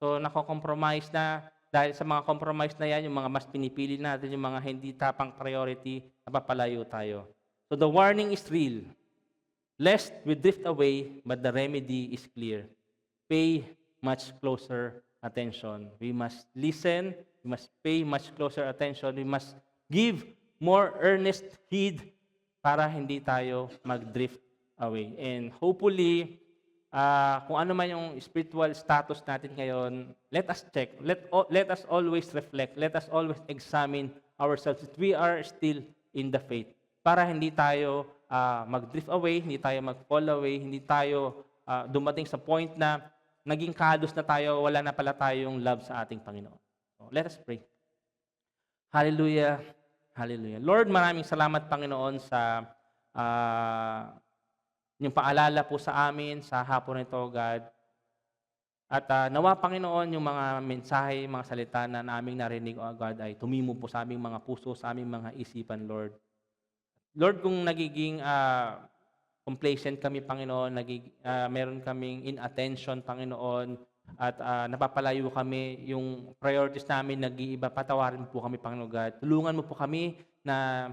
So nako-compromise na dahil sa mga compromise na yan, yung mga mas pinipili natin, yung mga hindi tapang priority, napapalayo tayo. So the warning is real. Lest we drift away, but the remedy is clear. Pay much closer attention. We must listen. We must pay much closer attention. We must give more earnest heed para hindi tayo mag-drift away. And hopefully, kung ano man yung spiritual status natin ngayon, let us check. Let us always reflect. Let us always examine ourselves if we are still in the faith. Para hindi tayo mag-drift away, hindi tayo mag-fall away, hindi tayo dumating sa point na naging kahalos na tayo, wala na pala tayong love sa ating Panginoon. So, let us pray. Hallelujah. Hallelujah. Lord, maraming salamat, Panginoon, sa yung paalala po sa amin sa hapon nito, God. At nawa, Panginoon, yung mga mensahe, mga salita na naming narinig, oh God, ay tumimo po sa aming mga puso, sa aming mga isipan, Lord. Lord, kung nagiging complacent kami, Panginoon, meron kaming inattention, Panginoon, at napapalayo kami, yung priorities namin nag-iiba, patawarin mo po kami, Panginoon God. Tulungan mo po kami na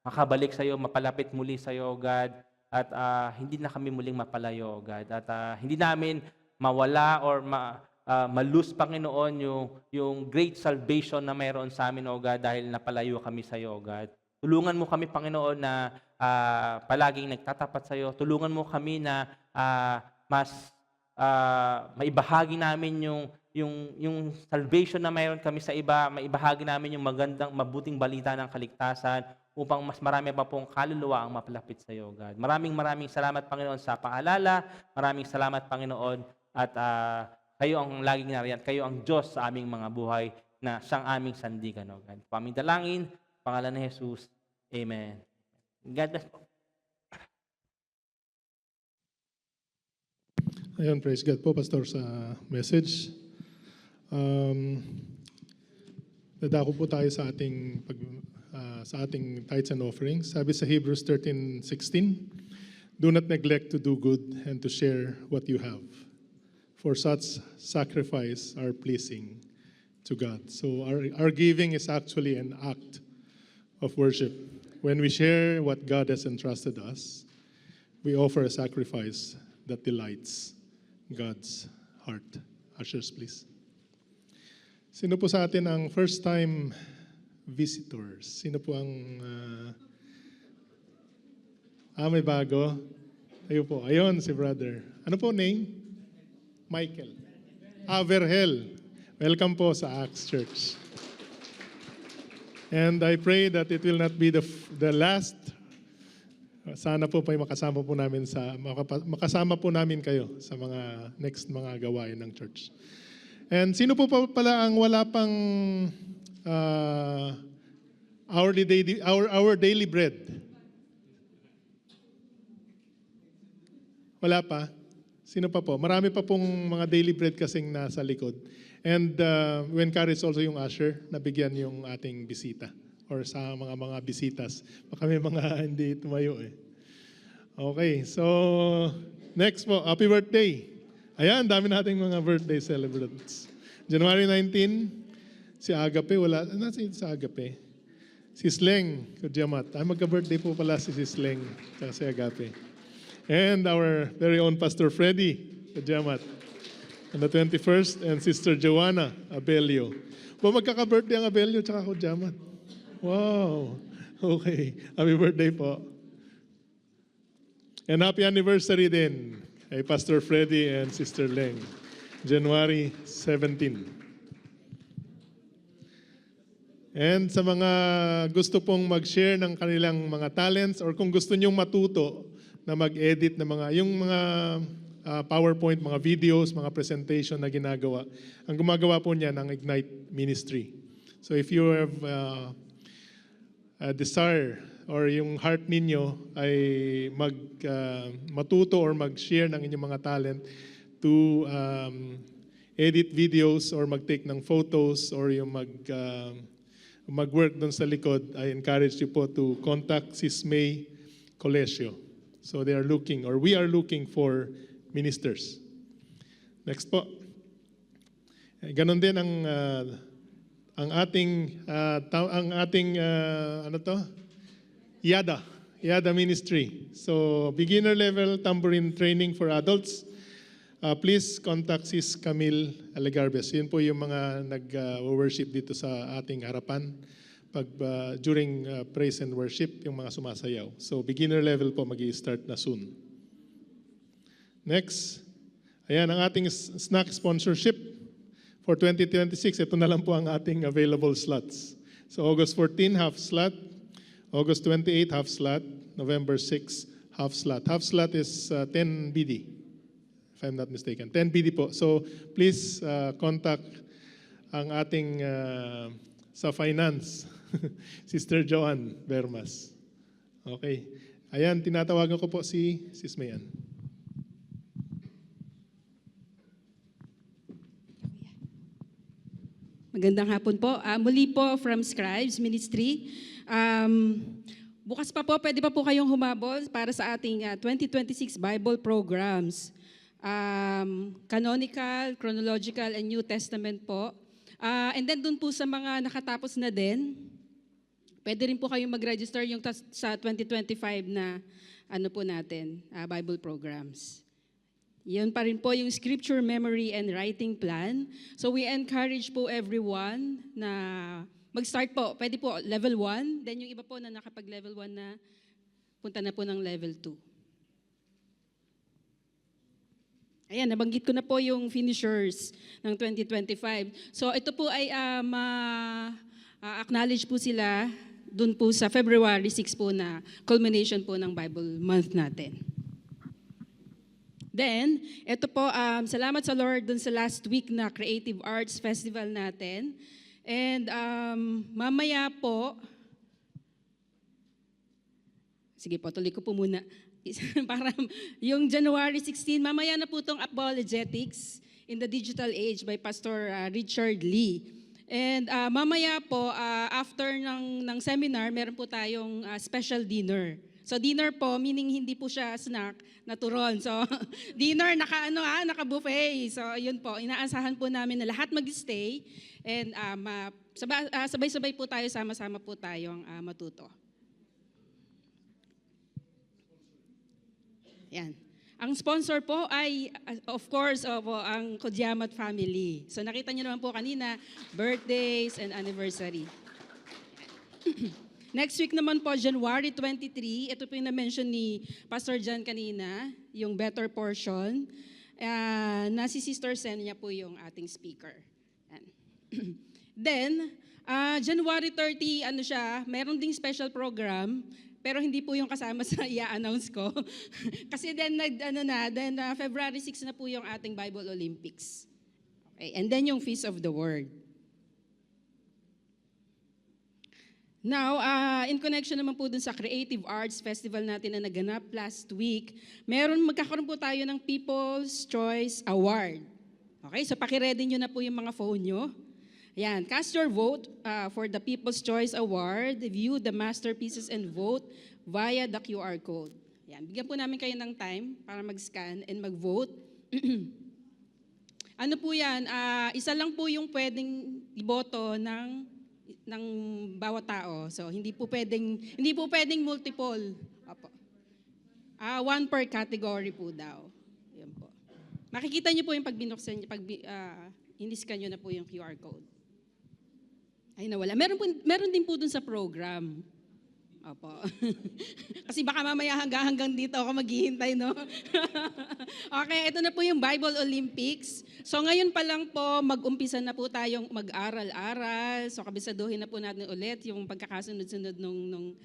makabalik sa iyo, mapalapit muli sa iyo, God, at hindi na kami muling mapalayo, God. At hindi namin mawala or malose, Panginoon, yung great salvation na mayroon sa amin, O God, dahil napalayo kami sa iyo, O God. Tulungan mo kami, Panginoon, na palaging nagtatapat sa iyo. Tulungan mo kami na mas maibahagi namin yung salvation na mayroon kami sa iba, maibahagi namin yung mabuting balita ng kaligtasan upang mas marami pa pong kaluluwa ang mapalapit sa iyo, God. Maraming salamat, Panginoon, sa paalala. Maraming salamat, Panginoon, at kayo ang laging nariyan. Kayo ang Diyos sa aming mga buhay na siyang aming sandigan, O God. Paming dalangin, pangalan ni Jesus. Amen. God bless po. Ayun, praise God po, Pastor, sa message. Dadako po tayo sa ating tithes and offerings. Sabi sa Hebrews 13:16, do not neglect to do good and to share what you have, for such sacrifice are pleasing to God. So our giving is actually an act of worship. When we share what God has entrusted us, we offer a sacrifice that delights God's heart. Ushers, please. Sino po sa atin ang first-time visitors? Sino po ang... may bago? Ayun po. Ayun, si brother. Ano po name? Michael. Verhel. Welcome po sa Acts Church. And I pray that it will not be the last. Sana po makasama po namin kayo sa mga next mga gawain ng church. And sino po pala ang wala pang our daily bread? Wala pa? Sino pa po? Marami pa pong mga daily bread kasing nasa likod. And we encourage also yung usher na bigyan yung ating bisita or sa mga bisitas. Baka may mga hindi tumayo eh. Okay, so next po, happy birthday. Ayan, dami nating mga birthday celebrants. January 19, si Agape, wala, nasa si Agape? Si Sleng Kudyamat. Ay, magka-birthday po pala si Sleng at si Agape. And our very own Pastor Freddy Kudyamat on the 21st, and Sister Joanna Abelio. Magkaka-birthday ang Abelio at Kudyamat. Wow. Okay. Happy birthday po. And happy anniversary din kay Pastor Freddy and Sister Leng. January 17. And sa mga gusto pong mag-share ng kanilang mga talents or kung gusto nyong matuto na mag-edit ng yung mga PowerPoint, mga videos, mga presentation na ginagawa, ang gumagawa po niya ng Ignite Ministry. So if you have a desire or yung heart ninyo ay matuto or mag-share ng inyong mga talent to edit videos or mag-take ng photos or yung mag-work doon sa likod, I encourage you po to contact Sis May Colesio. So they are looking, or we are looking for ministers. Next po. Ganon din ang ating Yada Ministry. So beginner level tambourine training for adults. Please contact Sis Camille Alegarbes. Yun po yung mga nag-worship dito sa ating harapan during praise and worship, yung mga sumasayaw. So beginner level po mag-i-start na soon. Next, ayan ang ating snack sponsorship for 2026. Ito na lang po ang ating available slots. So August 14, half slot. August 28, half slot. November 6, half slot. Half slot is 10 BD. If I'm not mistaken. 10 BD po. So please contact ang ating sa finance, Sister Joanne Bermas. Okay. Ayan, tinatawagan ko po si Sis Mayan. Magandang hapon po. Muli po from Scribes Ministry. Bukas pa po, pwede pa po kayong humabol para sa ating 2026 Bible programs. Canonical, Chronological, and New Testament po. And then dun po sa mga nakatapos na din, pwede rin po kayong mag-register yung sa 2025 na po natin, Bible programs. Yan pa rin po yung scripture memory and writing plan. So we encourage po everyone na mag-start po. Pwede po level 1, then yung iba po na nakapag-level 1 na punta na po ng level 2. Ayan, nabanggit ko na po yung finishers ng 2025. So ito po ay acknowledge po sila dun po sa February 6 po na culmination po ng Bible month natin. Then, ito po, salamat sa Lord dun sa last week na Creative Arts Festival natin. And mamaya po, sige po, tuloy ko po muna. Para yung January 16, mamaya na po itong Apologetics in the Digital Age by Pastor Richard Lee. And mamaya po, after ng seminar, meron po tayong special dinner. So dinner po, meaning hindi po siya snack na turon. So dinner, naka-buffet. So yun po, inaasahan po namin na lahat mag-stay and sabay-sabay po tayo, sama-sama po tayong matuto. Yan. Ang sponsor po ay, of course, ang Kudyamat family. So nakita niyo naman po kanina, birthdays and anniversary. Next week naman po, January 23, ito po yung na-mention ni Pastor John kanina, yung better portion. Na si Sister Senya po yung ating speaker. Then, January 30, meron ding special program, pero hindi po yung kasama sa i-announce ko. Kasi then, February 6 na po yung ating Bible Olympics. Okay, and then yung Feast of the Word. Now, in connection naman po dun sa Creative Arts Festival natin na naganap last week, magkakaroon po tayo ng People's Choice Award. Okay, so pakiready nyo na po yung mga phone nyo. Ayan, cast your vote for the People's Choice Award. View the masterpieces and vote via the QR code. Ayan, bigyan po namin kayo ng time para mag-scan and mag-vote. Ano po yan, isa lang po yung pwedeng iboto ng bawat tao. So hindi po pwedeng multiple. Opo. One per category po daw. Yan po. Makikita niyo po yung pag binuksan niyo, in-scan niyo na po yung QR code. Ay nawala. Meron din po dun sa program. Opo. Kasi baka mamaya hanggang dito ako maghihintay, no? Okay, ito na po yung Bible Olympics. So ngayon pa lang po, mag-umpisa na po tayong mag-aral-aral. So kabisaduhin na po natin ulit yung pagkakasunod-sunod nung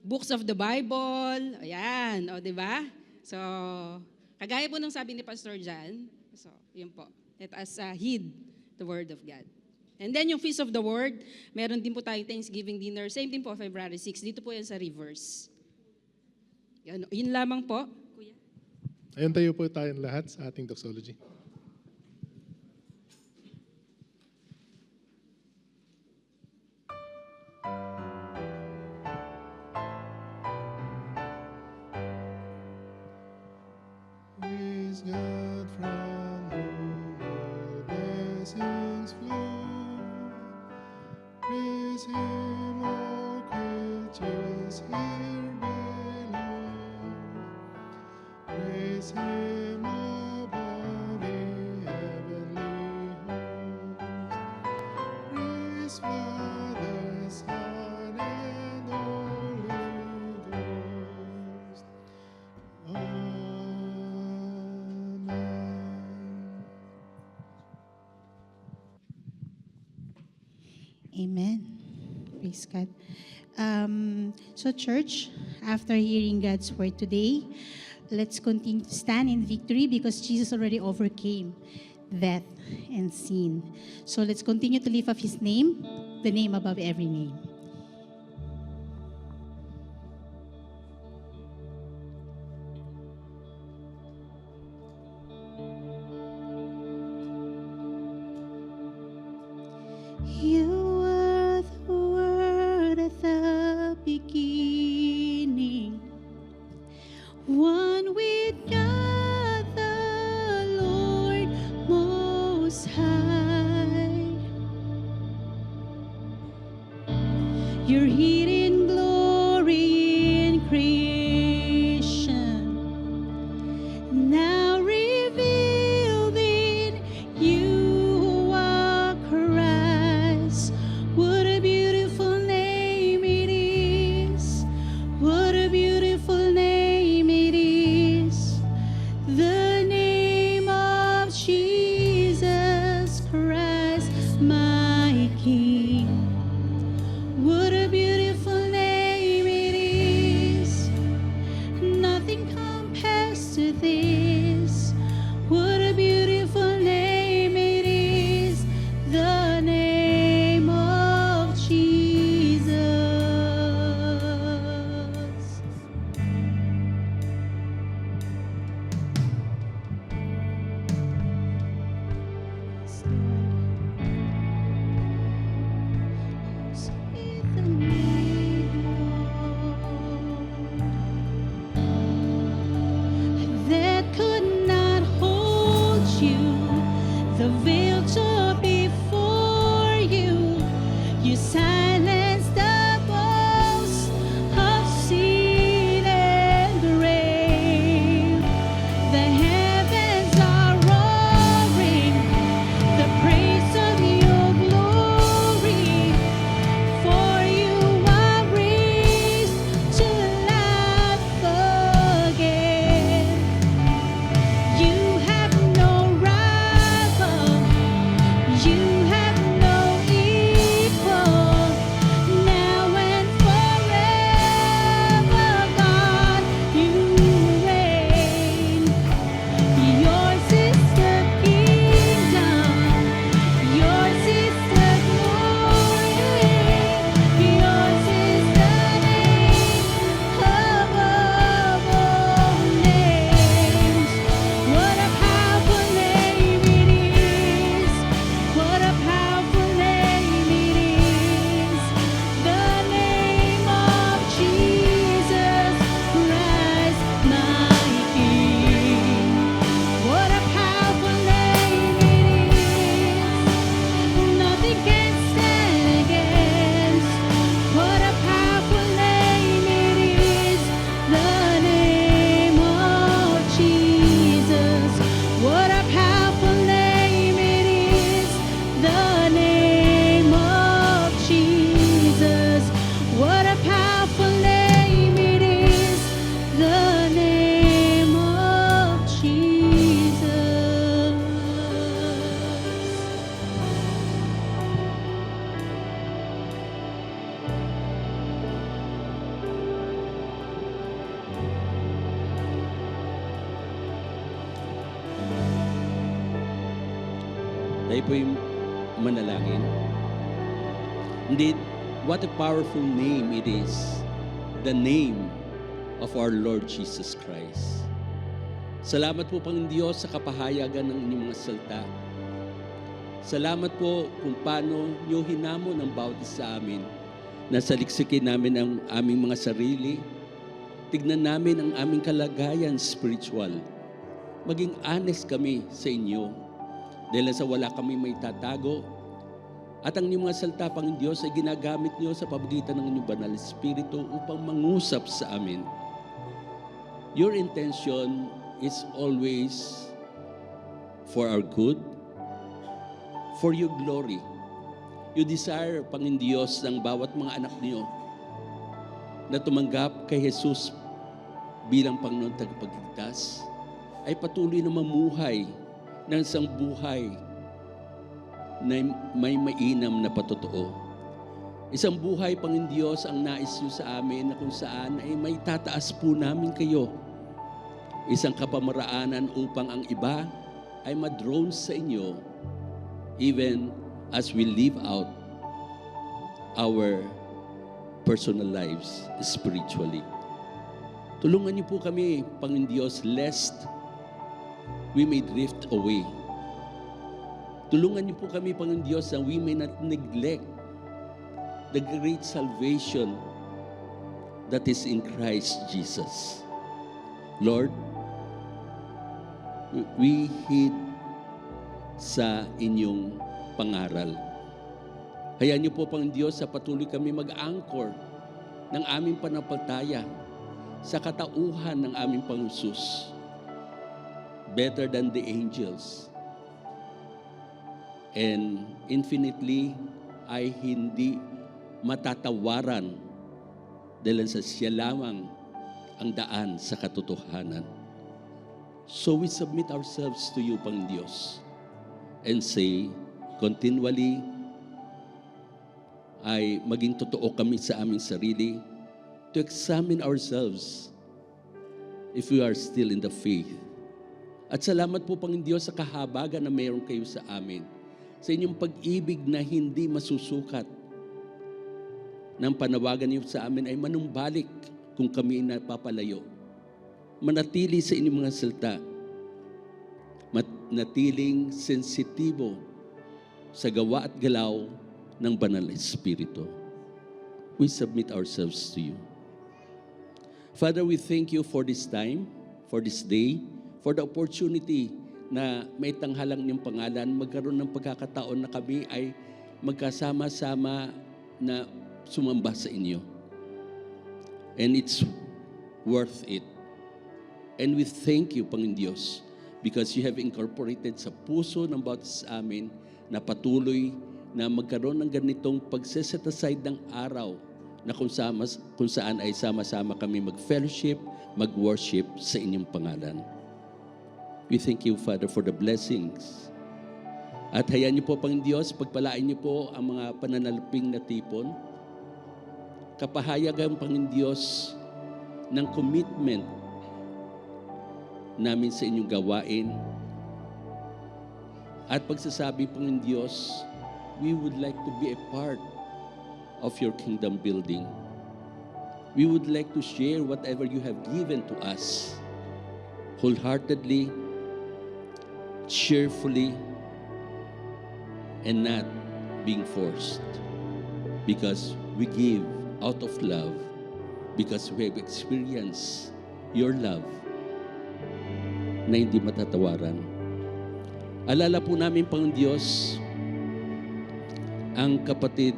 books of the Bible. Ayan, o di ba? So, kagaya po nung sabi ni Pastor Jan, so yun po, let us heed the word of God. And then yung Feast of the Word, meron din po tayong Thanksgiving dinner. Same din po, February 6. Dito po yan sa Rivers. Yun lamang po. Kuya. Ayun tayo po tayong lahat sa ating doxology. Praise God from whom all blessings flow. Praise Him, all creatures here below. Praise Him above the heavenly host. Praise Father, Son, and Holy Ghost. Amen. Amen. Praise God. So church, after hearing God's word today, let's continue to stand in victory because Jesus already overcame death and sin. So let's continue to lift up His name, the name above every name. You were the Word at the beginning, one with God the Lord Most High. Your hidden glory in creation, now revealed in you who are Christ. What a beautiful name it is. What a beautiful name it is. The name of Jesus Christ, my King. What a beautiful Tayo po'y manalangin. Indeed, what a powerful name it is. The name of our Lord Jesus Christ. Salamat po, Panginoon Diyos, sa kapahayagan ng inyong mga salita. Salamat po kung paano niyo hinamon ang bawat isa sa amin na saliksikin namin ang aming mga sarili. Tignan namin ang aming kalagayan spiritual. Maging honest kami sa inyo. Dahil sa wala kami may tatago. At ang inyong mga salita, Panginoon Diyos, ay ginagamit niyo sa pamagitan ng inyong banal Espiritu upang mangusap sa amin. Your intention is always for our good, for your glory. You desire, Panginoon Diyos, ng bawat mga anak niyo na tumanggap kay Jesus bilang Panginoon tagapagligtas ay patuloy na mamuhay ng isang buhay na may mainam na patotoo. Isang buhay, Panginoon Diyos, ang nais niyo sa amin na kung saan ay may tataas po namin kayo. Isang kapamaraanan upang ang iba ay ma-drawn sa inyo even as we live out our personal lives spiritually. Tulungan niyo po kami, Panginoon Diyos, lest we may drift away. Tulungan niyo po kami, Panginoon Diyos, na we may not neglect the great salvation that is in Christ Jesus. Lord, we heed sa inyong pangaral. Hayaan niyo po, Panginoon Diyos, sa patuloy kami mag-anchor ng aming pananampalataya sa katauhan ng aming Panginoon Jesus. Better than the angels. And infinitely ay hindi matatawaran dahil sa siya lamang ang daan sa katotohanan. So we submit ourselves to you, Panginoon Diyos, and say, continually, ay maging totoo kami sa aming sarili to examine ourselves if we are still in the faith. At salamat po, Panginoon Diyos, sa kahabagan na mayroon kayo sa amin, sa inyong pag-ibig na hindi masusukat. Nang panawagan niyo sa amin ay manumbalik kung kami napapalayo. Manatili sa inyong mga salita. Manatiling sensitibo sa gawa at galaw ng banal na Espiritu. We submit ourselves to you. Father, we thank you for this time, for this day, for the opportunity na may tanghalang niyong pangalan, magkaroon ng pagkakataon na kami ay magkasama-sama na sumamba sa inyo. And it's worth it. And we thank you, Panginoon Diyos, because you have incorporated sa puso ng bawat sa amin na patuloy na magkaroon ng ganitong pag-set aside ng araw na kung saan ay sama-sama kami mag-fellowship, mag-worship sa inyong pangalan. We thank you, Father, for the blessings. At hayaan niyo po, Panginoon Diyos, pagpalain niyo po ang mga pananaluping na tipon. Kapahayagan, Panginoon Diyos, ng commitment namin sa inyong gawain. At pagsasabi, Panginoon Diyos, we would like to be a part of your kingdom building. We would like to share whatever you have given to us wholeheartedly, cheerfully, and not being forced. Because we give out of love, because we have experienced your love na hindi matatawaran. Alala po namin, Panginoon Diyos, ang kapatid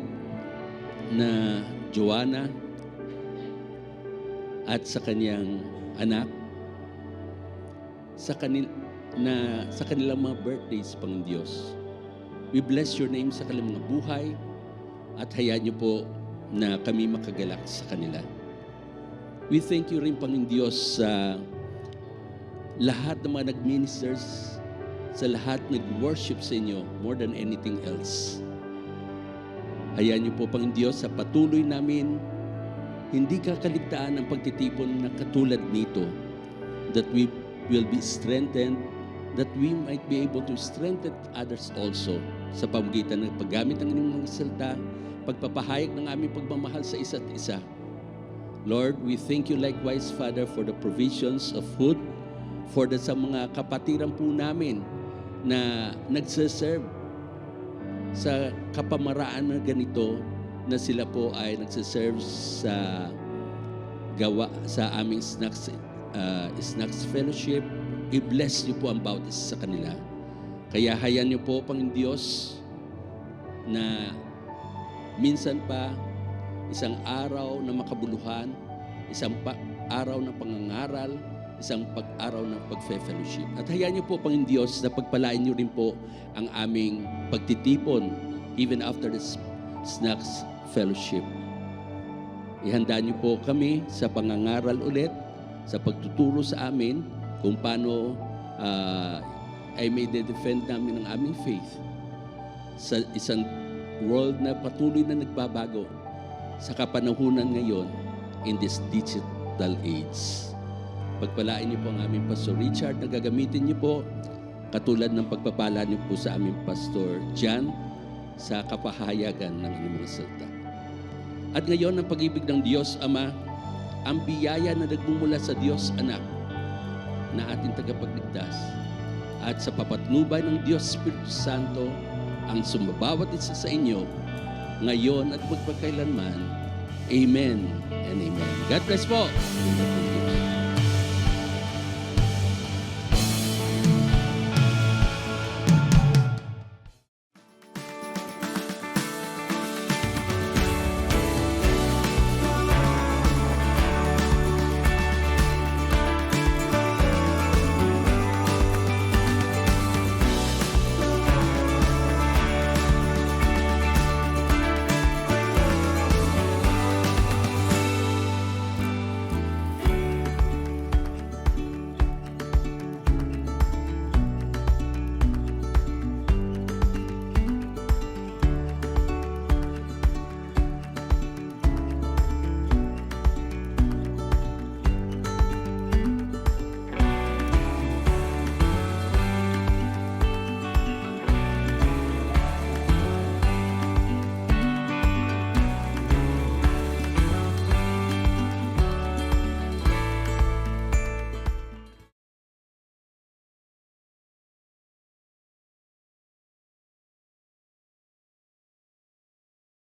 na Joanna at sa kanyang anak sa kanilang mga birthdays, Panginoon Diyos. We bless your name sa kanilang mga buhay at hayaan niyo po na kami makagalak sa kanila. We thank you rin, Panginoon Diyos, sa lahat ng mga nag-ministers, sa lahat nag-worship sa inyo more than anything else. Hayaan niyo po, Panginoon Diyos, sa patuloy namin, hindi kakaligtaan ang pagtitipon na katulad nito, that we will be strengthened that we might be able to strengthen others also sa pamamagitan ng paggamit ng inyong mga salita, pagpapahayag ng aming pagmamahal sa isa't isa. Lord, we thank you likewise, Father, for the provisions of food, for sa mga kapatiran po namin na nagsaserve sa kapamaraan na ganito, na sila po ay nagsaserve sa aming snacks fellowship. I-bless niyo po ang bawat isa sa kanila. Kaya hayaan niyo po, Panginoon Diyos, na minsan pa isang araw na makabuluhan, isang araw ng pangangaral, isang araw ng pag-fellowship. At hayaan niyo po, Panginoon Diyos, na pagpalain niyo rin po ang aming pagtitipon even after the snacks fellowship. Ihanda niyo po kami sa pangangaral ulit, sa pagtuturo sa amin kung paano ay may defend namin ang aming faith sa isang world na patuloy na nagbabago sa kapanahunan ngayon in this digital age. Pagpalain niyo po ang aming Pastor Richard na gagamitin niyo po katulad ng pagpapala niyo po sa aming Pastor Jan sa kapahayagan ng inyong mga salita. At ngayon, ang pag-ibig ng Diyos Ama, ang biyaya na nagmumula sa Diyos Anak na ating tagapagligtas, at sa papatnubay ng Diyos Espiritu Santo ang sumabawat isa sa inyo ngayon at magpagkailanman. Amen and amen. God bless po.